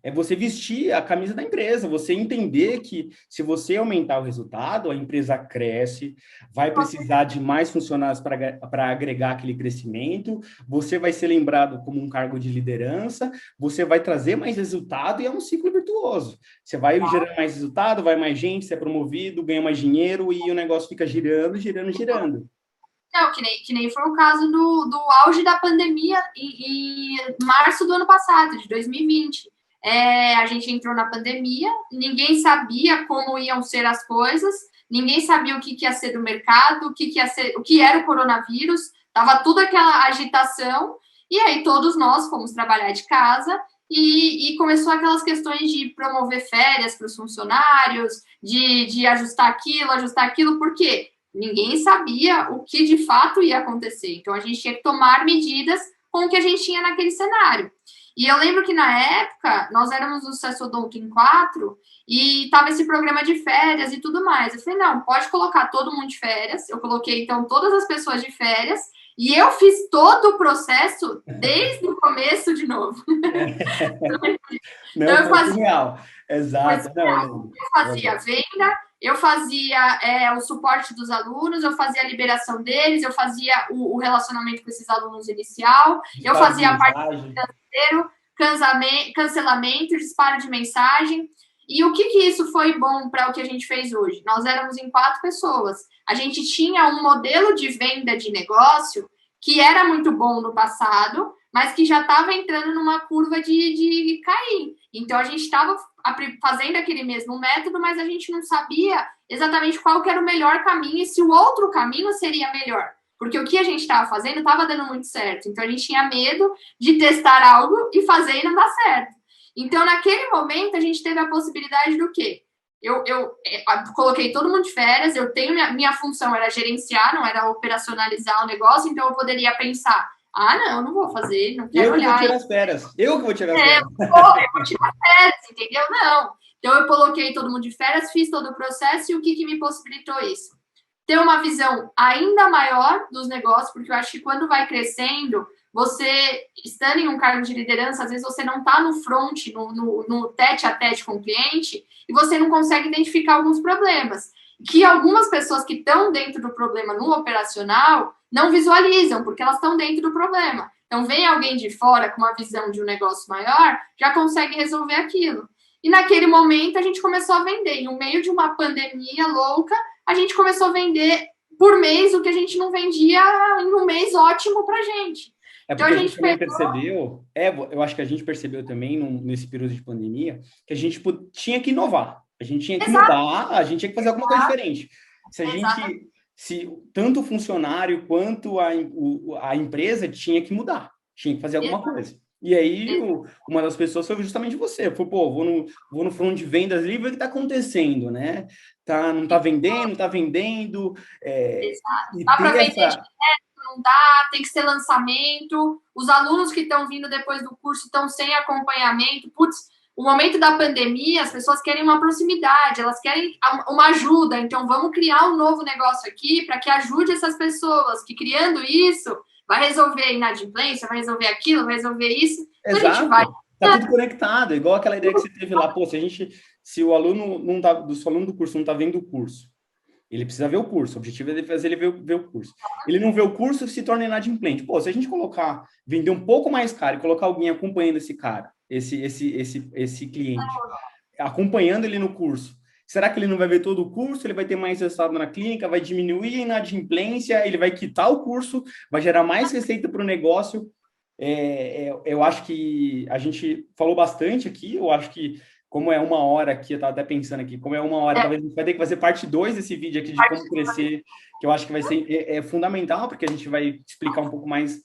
é você vestir a camisa da empresa, você entender que se você aumentar o resultado, a empresa cresce, vai precisar de mais funcionários para agregar aquele crescimento, você vai ser lembrado como um cargo de liderança, você vai trazer mais resultado e é um ciclo virtuoso. Você vai gerar mais resultado, vai mais gente, você é promovido, ganha mais dinheiro e o negócio fica girando, girando, girando. Não, que nem foi o caso do auge da pandemia em março do ano passado, de 2020. A gente entrou na pandemia, ninguém sabia como iam ser as coisas, ninguém sabia o que ia ser do mercado, o que era o coronavírus, estava tudo aquela agitação, e aí todos nós fomos trabalhar de casa e começou aquelas questões de promover férias para os funcionários, de ajustar aquilo, por quê? Ninguém sabia o que de fato ia acontecer. Então, a gente tinha que tomar medidas com o que a gente tinha naquele cenário. E eu lembro que, na época, nós éramos o Sessodonto em 4 e estava esse programa de férias e tudo mais. Eu falei, não, pode colocar todo mundo de férias. Eu coloquei, então, todas as pessoas de férias e eu fiz todo o processo desde o começo de novo. Não, foi genial. Exato. Eu fazia venda, eu fazia o suporte dos alunos, eu fazia a liberação deles, eu fazia o relacionamento com esses alunos inicial, eu fazia a parte do financeiro, cancelamento, disparo de mensagem. E o que isso foi bom para o que a gente fez hoje? Nós éramos em 4 pessoas. A gente tinha um modelo de venda de negócio que era muito bom no passado, mas que já estava entrando numa curva de cair. Então, a gente estava fazendo aquele mesmo método, mas a gente não sabia exatamente qual que era o melhor caminho e se o outro caminho seria melhor. Porque o que a gente estava fazendo estava dando muito certo. Então, a gente tinha medo de testar algo e fazer e não dar certo. Então, naquele momento, a gente teve a possibilidade do quê? Eu coloquei todo mundo de férias, minha função era gerenciar, não era operacionalizar o negócio, então eu poderia pensar, não vou fazer, não quero olhar. Eu que vou tirar as férias. Eu que vou tirar as férias. Eu vou tirar férias, entendeu? Não. Então, eu coloquei todo mundo de férias, fiz todo o processo, e o que me possibilitou isso? Ter uma visão ainda maior dos negócios, porque eu acho que quando vai crescendo, você, estando em um cargo de liderança, às vezes você não está no front, no tete-a-tete com o cliente, e você não consegue identificar alguns problemas. Que algumas pessoas que estão dentro do problema no operacional não visualizam, porque elas estão dentro do problema. Então, vem alguém de fora com uma visão de um negócio maior, já consegue resolver aquilo. E naquele momento, a gente começou a vender. No meio de uma pandemia louca, a gente começou a vender por mês o que a gente não vendia em um mês ótimo para a gente. Porque então, a gente também percebeu, eu acho que a gente percebeu também nesse período de pandemia, que a gente tinha que inovar, a gente tinha que mudar, a gente tinha que fazer alguma coisa diferente. Se tanto o funcionário quanto a empresa tinha que mudar, tinha que fazer alguma coisa. E aí, uma das pessoas foi justamente você. Falou, vou no front de vendas ali, ver o que está acontecendo, né? Não tá vendendo, tá vendendo. Exato. Dá para vender direto, não dá, tem que ser lançamento. Os alunos que estão vindo depois do curso estão sem acompanhamento. Putz, o momento da pandemia, as pessoas querem uma proximidade, elas querem uma ajuda. Então, vamos criar um novo negócio aqui para que ajude essas pessoas, que criando isso, vai resolver a inadimplência, vai resolver aquilo, vai resolver isso. Então, exato. A gente vai... Tá tudo conectado, igual aquela ideia que você teve lá. Se o aluno do curso não está vendo o curso, ele precisa ver o curso. O objetivo é fazer ele ver o curso. Ele não vê o curso, se torna inadimplente. Se a gente vender um pouco mais caro e colocar alguém acompanhando esse cara, esse cliente, acompanhando ele no curso, será que ele não vai ver todo o curso? Ele vai ter mais resultado na clínica, vai diminuir a inadimplência, ele vai quitar o curso, vai gerar mais receita para o negócio. Eu acho que a gente falou bastante aqui, eu acho que como é 1 hora aqui, eu estava até pensando aqui, como é 1 hora, talvez a gente vai ter que fazer parte 2 desse vídeo aqui de como crescer, que eu acho que vai ser fundamental, porque a gente vai explicar um pouco mais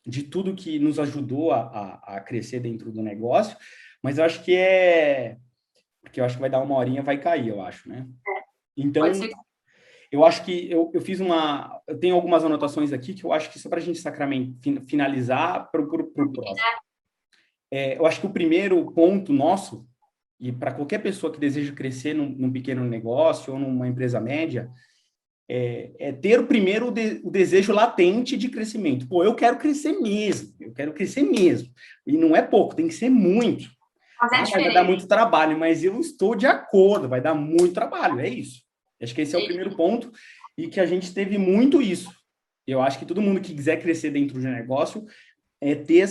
de tudo que nos ajudou a crescer dentro do negócio, mas eu acho que porque eu acho que vai dar 1 horinha, vai cair, eu acho, né? Então, eu acho que eu eu tenho algumas anotações aqui que eu acho que só para a gente finalizar para o próximo. Eu acho que o primeiro ponto nosso, e para qualquer pessoa que deseja crescer num pequeno negócio ou numa empresa média, é ter primeiro o desejo latente de crescimento. Eu quero crescer mesmo, E não é pouco, tem que ser muito. Fazer a Ah, mas vai dar diferença. muito trabalho, mas eu estou de acordo, vai dar muito trabalho, é isso. Acho que esse é o primeiro ponto e que a gente teve muito isso. Eu acho que todo mundo que quiser crescer dentro de um negócio ter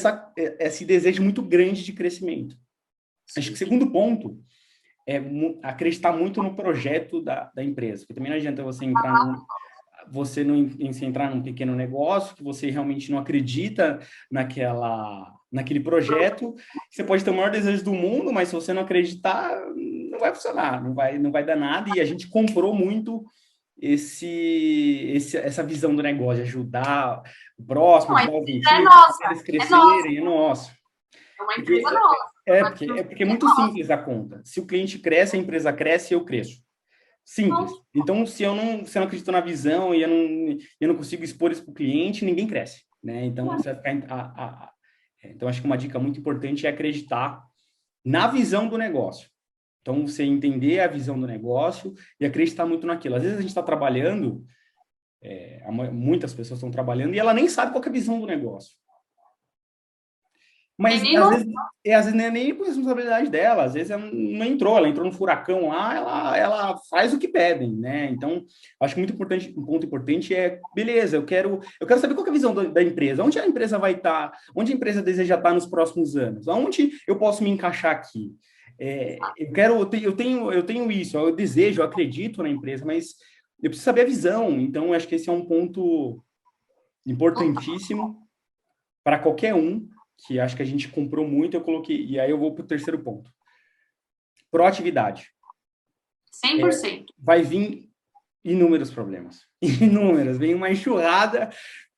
esse desejo muito grande de crescimento. Acho que o segundo ponto é acreditar muito no projeto da empresa, porque também não adianta você entrar num pequeno negócio que você realmente não acredita naquele projeto. Você pode ter o maior desejo do mundo, mas se você não acreditar, não vai funcionar, não vai dar nada. E a gente comprou muito essa visão do negócio, de ajudar o próximo, Não, a ajudar os empresa é antigos, fazer nossa, eles é nossa, crescerem, é nosso. é uma Porque empresa nossa. porque é muito simples a conta. Se o cliente cresce, a empresa cresce, eu cresço. Simples. Então, se eu não acredito na visão e eu não consigo expor isso para o cliente, ninguém cresce, né? Então, você vai ficar... Então, acho que uma dica muito importante é acreditar na visão do negócio. Então, você entender a visão do negócio e acreditar muito naquilo. Às vezes, a gente está trabalhando, muitas pessoas estão trabalhando e ela nem sabe qual é a visão do negócio. Mas, às vezes não é nem por responsabilidade dela, às vezes ela não entrou, ela entrou no furacão lá, ela faz o que pedem, né? Então, acho que muito importante, um ponto importante é, beleza, eu quero saber qual é a visão da empresa, onde a empresa vai estar, onde a empresa deseja estar nos próximos anos, aonde eu posso me encaixar aqui. Eu tenho isso, eu desejo, eu acredito na empresa, mas eu preciso saber a visão, então acho que esse é um ponto importantíssimo para qualquer um, que acho que a gente comprou muito, eu coloquei, e aí eu vou para o terceiro ponto. Proatividade. 100%. Vai vir inúmeros problemas. Inúmeros. Vem uma enxurrada,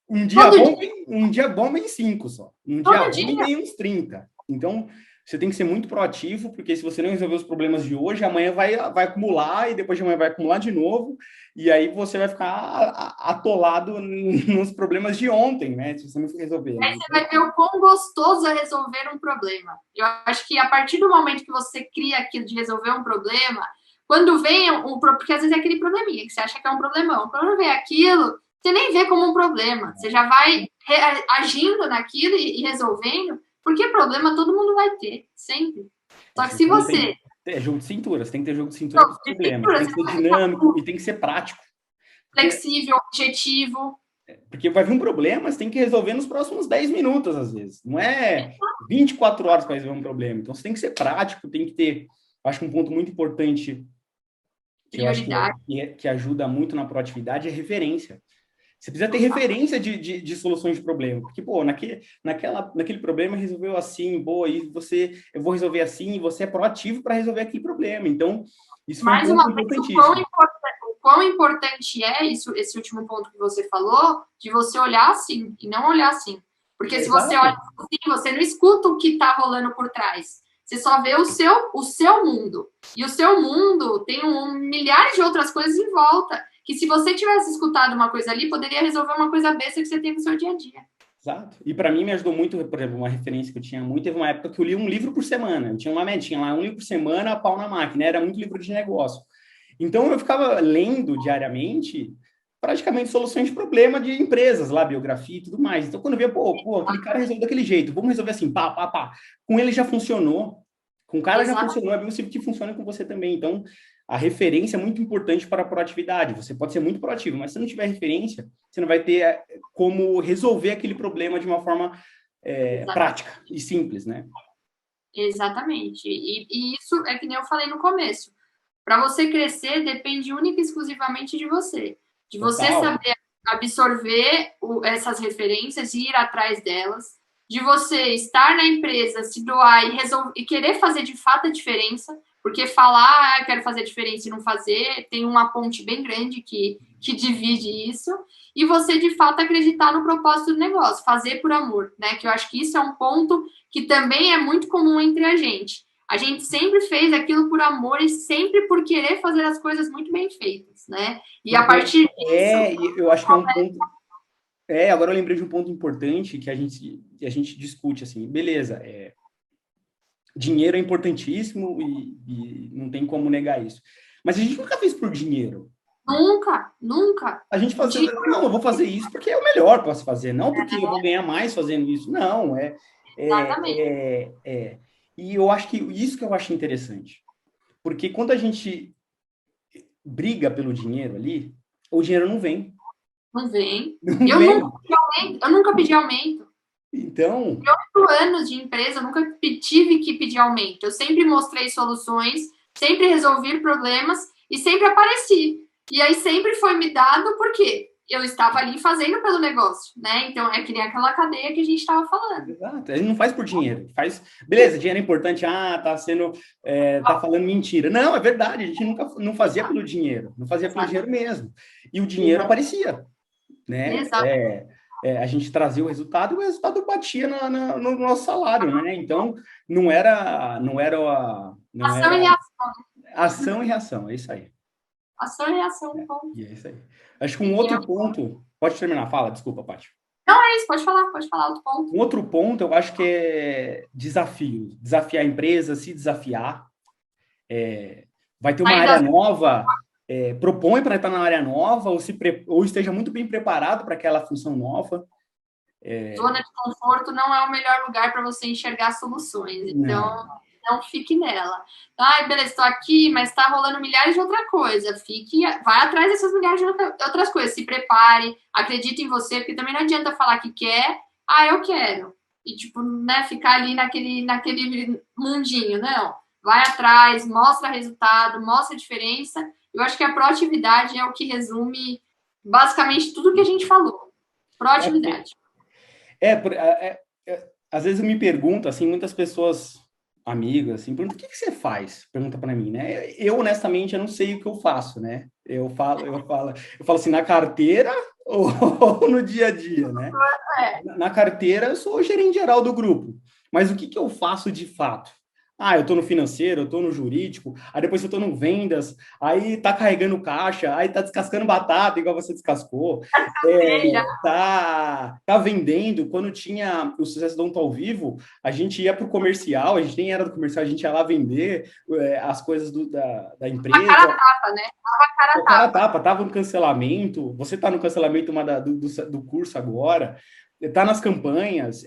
um dia bom vem 5 só. Um dia ruim vem uns 30. Então, você tem que ser muito proativo, porque se você não resolver os problemas de hoje, amanhã vai acumular, e depois de amanhã vai acumular de novo, e aí você vai ficar atolado nos problemas de ontem, né? Se você não for resolver. Aí você vai ver o quão gostoso é resolver um problema. Eu acho que a partir do momento que você cria aquilo de resolver um problema, quando vem porque às vezes é aquele probleminha que você acha que é um problemão. Quando vem aquilo, você nem vê como um problema. Você já vai agindo naquilo e resolvendo, porque problema todo mundo vai ter, sempre. Só que se você... É jogo de cintura, você tem que ter jogo de cintura para os problemas. Tem que ser dinâmico e tem que ser prático. Flexível, objetivo. Porque vai vir um problema, você tem que resolver nos próximos 10 minutos, às vezes. Não é 24 horas para resolver um problema. Então, você tem que ser prático, tem que ter... Acho que um ponto muito importante que eu acho que ajuda muito na proatividade é referência. Você precisa ter referência de soluções de problema. Porque, pô, naquele problema resolveu assim, boa, e eu vou resolver assim, e você é proativo para resolver aquele problema. Então, isso foi um ponto importantíssimo. O quão importante é isso, esse último ponto que você falou, de você olhar assim e não olhar assim. Porque se você olha assim, você não escuta o que está rolando por trás. Você só vê o seu mundo. E o seu mundo tem milhares de outras coisas em volta. Que se você tivesse escutado uma coisa ali, poderia resolver uma coisa besta que você tem no seu dia a dia. Exato. E para mim me ajudou muito, por exemplo, uma referência que eu tinha muito, teve uma época que eu li um livro por semana. Eu tinha uma metinha lá, um livro por semana, pau na máquina. Era muito livro de negócio. Então eu ficava lendo diariamente praticamente soluções de problema de empresas lá, biografia e tudo mais. Então quando eu via, pô, aquele cara resolveu daquele jeito, vamos resolver assim, pá, pá, pá. Com ele já funcionou. Com o cara já funcionou, é bem possível que funcione com você também. Então, a referência é muito importante para a proatividade. Você pode ser muito proativo, mas se não tiver referência, você não vai ter como resolver aquele problema de uma forma prática e simples, né? Exatamente. E isso é que nem eu falei no começo. Para você crescer, depende única e exclusivamente de você. De você saber absorver essas referências e ir atrás delas. De você estar na empresa, se doar e querer fazer de fato a diferença. Porque falar, quero fazer a diferença e não fazer, tem uma ponte bem grande que divide isso. E você, de fato, acreditar no propósito do negócio. Fazer por amor, né? Que eu acho que isso é um ponto que também é muito comum entre a gente. A gente sempre fez aquilo por amor e sempre por querer fazer as coisas muito bem feitas, né? E a partir disso... eu acho que é um ponto... agora eu lembrei de um ponto importante que a gente discute, assim, beleza, dinheiro é importantíssimo e não tem como negar isso. Mas a gente nunca fez por dinheiro. Nunca. A gente fazia, não, eu vou fazer isso porque é o melhor para se fazer, não porque eu vou ganhar mais fazendo isso. Não, Exatamente. E eu acho que isso que eu acho interessante. Porque quando a gente briga pelo dinheiro ali, o dinheiro não vem. Não vem. Não Eu vem. nunca pedi aumento. Eu nunca pedi aumento. Então, 8 anos de empresa, eu nunca tive que pedir aumento. Eu sempre mostrei soluções, sempre resolvi problemas e sempre apareci. E aí sempre foi me dado porque eu estava ali fazendo pelo negócio, né? Então é que nem aquela cadeia que a gente estava falando. exato, ele não faz por dinheiro, faz, beleza, dinheiro é importante, tá falando mentira. Não, é verdade, a gente nunca não fazia pelo dinheiro, não fazia pelo dinheiro mesmo. E o dinheiro aparecia, né? Exato. A gente trazia o resultado e o resultado batia no nosso salário, né? Então, não era Ação e reação. ação e reação, é isso aí. Ação e reação. Bom. E é isso aí. Acho que um outro ponto, pode terminar, fala, desculpa, Paty. Não é isso, pode falar outro ponto. Um outro ponto, eu acho que é desafio. Desafiar a empresa, se desafiar. Vai ter uma área nova, propõe para estar na área nova, ou esteja muito bem preparado para aquela função nova. Zona de conforto não é o melhor lugar para você enxergar soluções. Então, não fique nela. Ai, beleza, estou aqui, mas está rolando milhares de outra coisa. Vai atrás dessas milhares de outras coisas. Se prepare, acredite em você, porque também não adianta falar que quer, eu quero. E, tipo, né, ficar ali naquele mundinho, não. Vai atrás, mostra resultado, mostra a diferença. Eu acho que a proatividade é o que resume basicamente tudo que a gente falou. Proatividade. Às vezes eu me pergunto, assim, muitas pessoas, amigas, assim, perguntam, o que você faz? Pergunta para mim, né? Eu, honestamente, eu não sei o que eu faço, né? Eu falo assim, na carteira ou no dia a dia, né? Na carteira, eu sou o gerente geral do grupo. Mas o que eu faço de fato? Eu tô no financeiro, eu tô no jurídico, aí depois eu tô no vendas, aí tá carregando caixa, aí tá descascando batata, igual você descascou, tá vendendo. Quando tinha o Sucesso do Odonto ao Vivo, a gente ia pro comercial, a gente nem era do comercial, a gente ia lá vender as coisas da empresa. A cara tapa, né? A cara tapa, tava no cancelamento, você tá no cancelamento do curso agora, tá nas campanhas,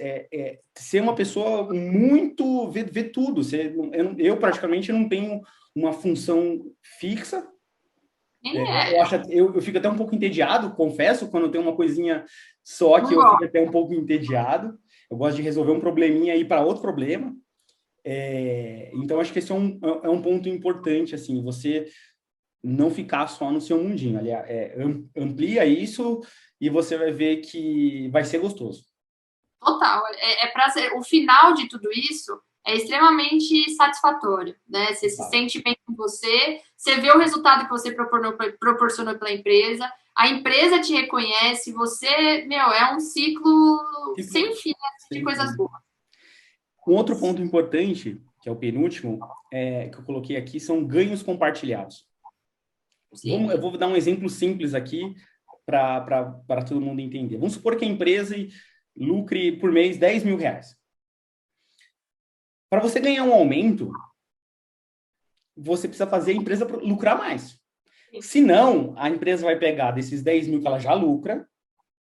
ser uma pessoa muito... ver tudo. Eu praticamente não tenho uma função fixa. Eu fico até um pouco entediado, confesso, quando eu tenho uma coisinha só que eu fico até um pouco entediado. Eu gosto de resolver um probleminha e ir para outro problema. Então, acho que esse é um ponto importante, assim, você não ficar só no seu mundinho. Aliás, amplia isso e você vai ver que vai ser gostoso. Total. O final de tudo isso é extremamente satisfatório, né? Você se sente bem com você vê o resultado que você proporcionou pela empresa, a empresa te reconhece, você, é um ciclo sem fim de coisas boas. Um outro ponto importante, que é o penúltimo, que eu coloquei aqui, são ganhos compartilhados. Eu vou dar um exemplo simples aqui para todo mundo entender. Vamos supor que a empresa lucre por mês R$10.000. Para você ganhar um aumento, você precisa fazer a empresa lucrar mais. Senão, a empresa vai pegar desses 10 mil que ela já lucra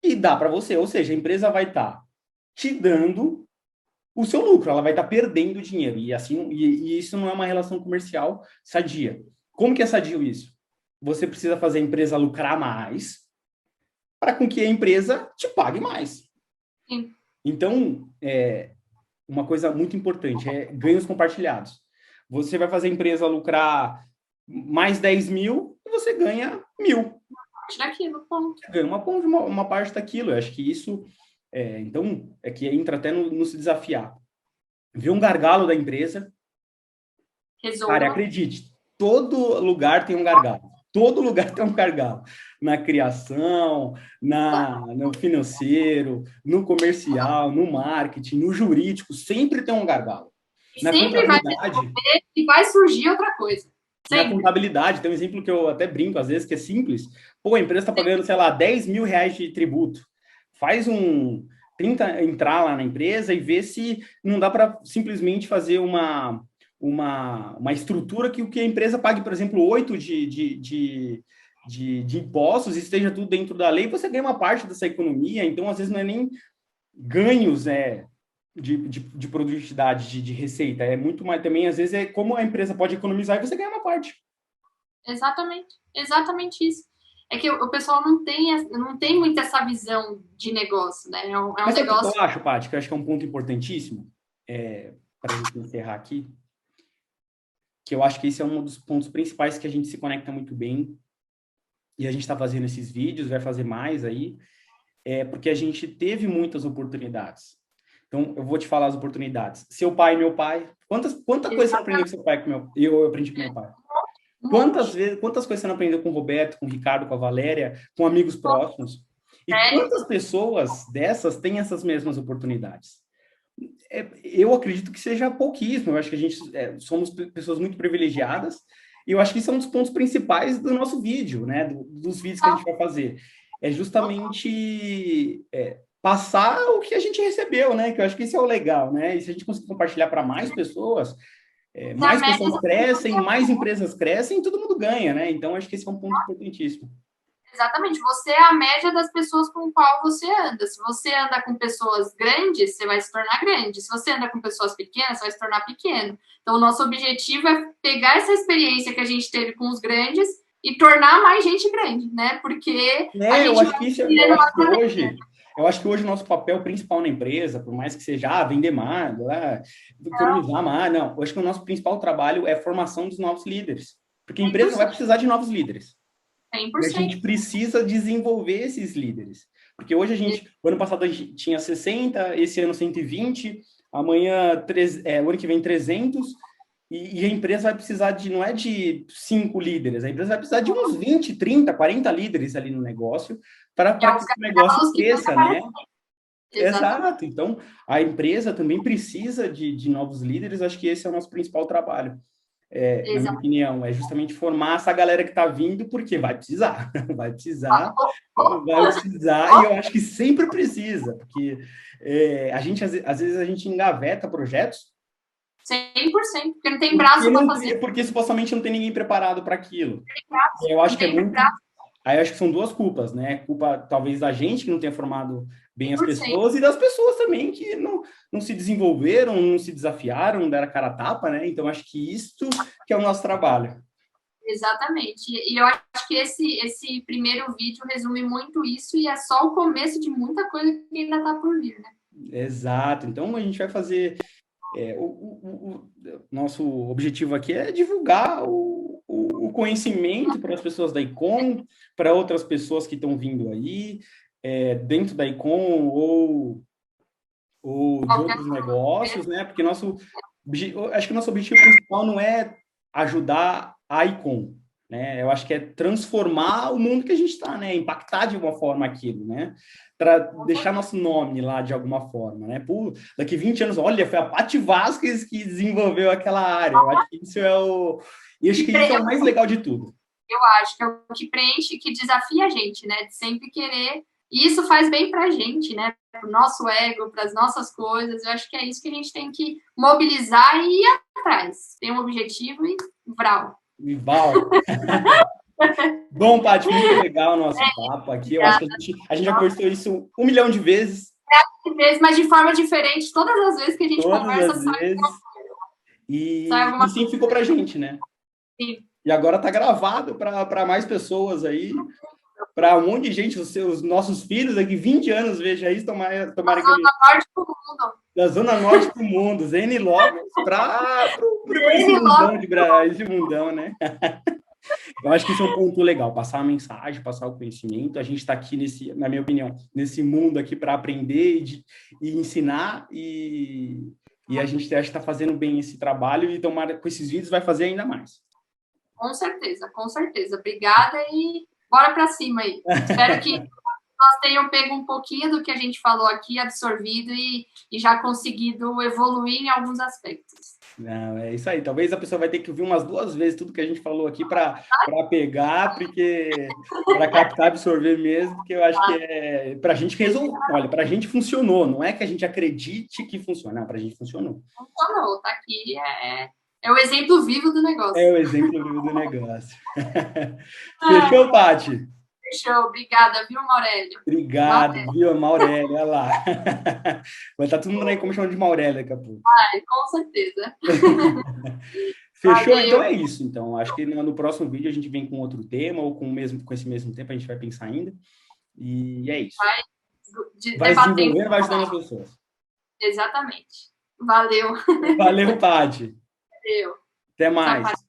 e dá para você. Ou seja, a empresa vai estar te dando o seu lucro, ela vai estar perdendo dinheiro. E assim, e isso não é uma relação comercial sadia. Como que é sadio isso? Você precisa fazer a empresa lucrar mais para com que a empresa te pague mais. Sim. Então, uma coisa muito importante é ganhos compartilhados. Você vai fazer a empresa lucrar mais 10 mil e você ganha 1.000. Daquilo, ponto. Você ganha uma parte daquilo. Eu acho que isso, então, é que entra até no se desafiar. Ver um gargalo da empresa. Cara, acredite, todo lugar tem um gargalo. Todo lugar tem um gargalo. Na criação, no financeiro, no comercial, no marketing, no jurídico, sempre tem um gargalo. Na sempre contabilidade, vai surgir outra coisa. Sempre. Na contabilidade, tem um exemplo que eu até brinco, às vezes, que é simples. Pô, a empresa está pagando, sei lá, R$10.000 de tributo. Tenta entrar lá na empresa e ver se não dá para simplesmente fazer uma estrutura que a empresa pague, por exemplo, 8 de impostos e esteja tudo dentro da lei, você ganha uma parte dessa economia. Então, às vezes, não é nem ganhos de produtividade, de receita. É muito mais também, às vezes, é como a empresa pode economizar e você ganha uma parte. Exatamente isso. É que o pessoal não tem muito essa visão de negócio, né? Mas sabe o que negócio. eu acho, Paty? Que eu acho que é um ponto importantíssimo, para a gente encerrar aqui, que eu acho que esse é um dos pontos principais que a gente se conecta muito bem, e a gente está fazendo esses vídeos, vai fazer mais aí, porque a gente teve muitas oportunidades. Então, eu vou te falar as oportunidades. Seu pai e meu pai, quanta coisa você aprendeu com seu pai, eu aprendi com meu pai. Quantas coisas você não aprendeu com o Roberto, com o Ricardo, com a Valéria, com amigos próximos? E quantas pessoas dessas têm essas mesmas oportunidades? Eu acredito que seja pouquíssimo. Eu acho que a gente somos pessoas muito privilegiadas. E eu acho que isso é um dos pontos principais do nosso vídeo, né? Dos vídeos que a gente vai fazer. É justamente passar o que a gente recebeu, né? Que eu acho que isso é o legal, né? E se a gente conseguir compartilhar para mais pessoas, mais pessoas crescem, mais empresas crescem, todo mundo ganha, né? Então, acho que esse é um ponto importantíssimo. Exatamente. Você é a média das pessoas com qual você anda. Se você anda com pessoas grandes, você vai se tornar grande. Se você anda com pessoas pequenas, você vai se tornar pequeno. Então, o nosso objetivo é pegar essa experiência que a gente teve com os grandes e tornar mais gente grande, né? Porque a gente eu acho que hoje o nosso papel principal na empresa, por mais que seja vender mais, economizar mais, não. Eu acho que o nosso principal trabalho é a formação dos novos líderes. Porque a empresa vai precisar de novos líderes. 100%. E a gente precisa desenvolver esses líderes. Porque hoje o ano passado a gente tinha 60, esse ano 120, amanhã, o ano que vem 300, e a empresa vai precisar não é de 5 líderes, a empresa vai precisar de uns 20, 30, 40 líderes ali no negócio para que o negócio cresça, né? Exato. Então, a empresa também precisa de novos líderes, acho que esse é o nosso principal trabalho. Na minha opinião, é justamente formar essa galera que está vindo, porque vai precisar, e eu acho que sempre precisa, porque às vezes a gente engaveta projetos 100%, porque não tem braço para fazer. Porque supostamente não tem ninguém preparado para aquilo. Eu acho que é muito... Aí eu acho que são duas culpas, né? Culpa, talvez, da gente que não tenha formado bem as pessoas e das pessoas também que não se desenvolveram, não se desafiaram, não deram a cara a tapa, né? Então, acho que isso que é o nosso trabalho. Exatamente. E eu acho que esse primeiro vídeo resume muito isso e é só o começo de muita coisa que ainda está por vir, né? Exato. Então, a gente vai fazer... nosso objetivo aqui é divulgar o conhecimento para as pessoas da Icon, para outras pessoas que estão vindo aí, dentro da Icon ou de outros negócios, né? Porque acho que o nosso objetivo principal não é ajudar a Icon, né? Eu acho que é transformar o mundo que a gente está, né? Impactar de alguma forma aquilo, né? Para deixar nosso nome lá de alguma forma, né? Daqui 20 anos, olha, foi a Paty Vasquez que desenvolveu aquela área. Eu acho que isso é o mais legal de tudo. Eu acho que é o que preenche, que desafia a gente, né? De sempre querer. E isso faz bem para a gente, né? Para o nosso ego, para as nossas coisas. Eu acho que é isso que a gente tem que mobilizar e ir atrás. Tem um objetivo e vral. Bom, Paty, muito legal o nosso papo aqui. Eu acho que a gente já conversou isso 1 milhão de vezes. Mas de forma diferente, todas as vezes que a gente conversa, sai e sim, ficou pra gente, né? Sim. E agora tá gravado para mais pessoas aí, para um monte de gente, os nossos filhos daqui 20 anos, veja isso, tomara que Zona Norte pro mundo. Da Zona Norte pro mundo, Zene Logos para esse mundão, né? Eu acho que isso é um ponto legal, passar a mensagem, passar o conhecimento. A gente está aqui, na minha opinião, nesse mundo aqui para aprender e ensinar, e a gente acha que está fazendo bem esse trabalho, e tomara com esses vídeos vai fazer ainda mais. Com certeza, com certeza. Obrigada e bora para cima aí. Espero que nós tenham pego um pouquinho do que a gente falou aqui, absorvido e já conseguido evoluir em alguns aspectos. Não, é isso aí. Talvez a pessoa vai ter que ouvir umas 2 vezes tudo que a gente falou aqui para pegar, para captar, absorver mesmo, porque eu acho que para a gente resolver. Olha, para a gente funcionou, não é que a gente acredite que funciona, para a gente funcionou. Funcionou, tá aqui, é o exemplo vivo do negócio. É o exemplo vivo do negócio. Fechou, Paty? Fechou. Obrigada, viu, Maurélio? Obrigado, viu, Maurélio? Olha lá. Vai estar todo mundo aí como chamando de Maurélio daqui a pouco. Com certeza. Fechou? Valeu. Então é isso. Então, acho que no próximo vídeo a gente vem com outro tema ou com esse mesmo tema, a gente vai pensar ainda. E é isso. Vai se desenvolvendo, vai ajudando as pessoas. Exatamente. Valeu. Valeu, Paty. Valeu. Até mais.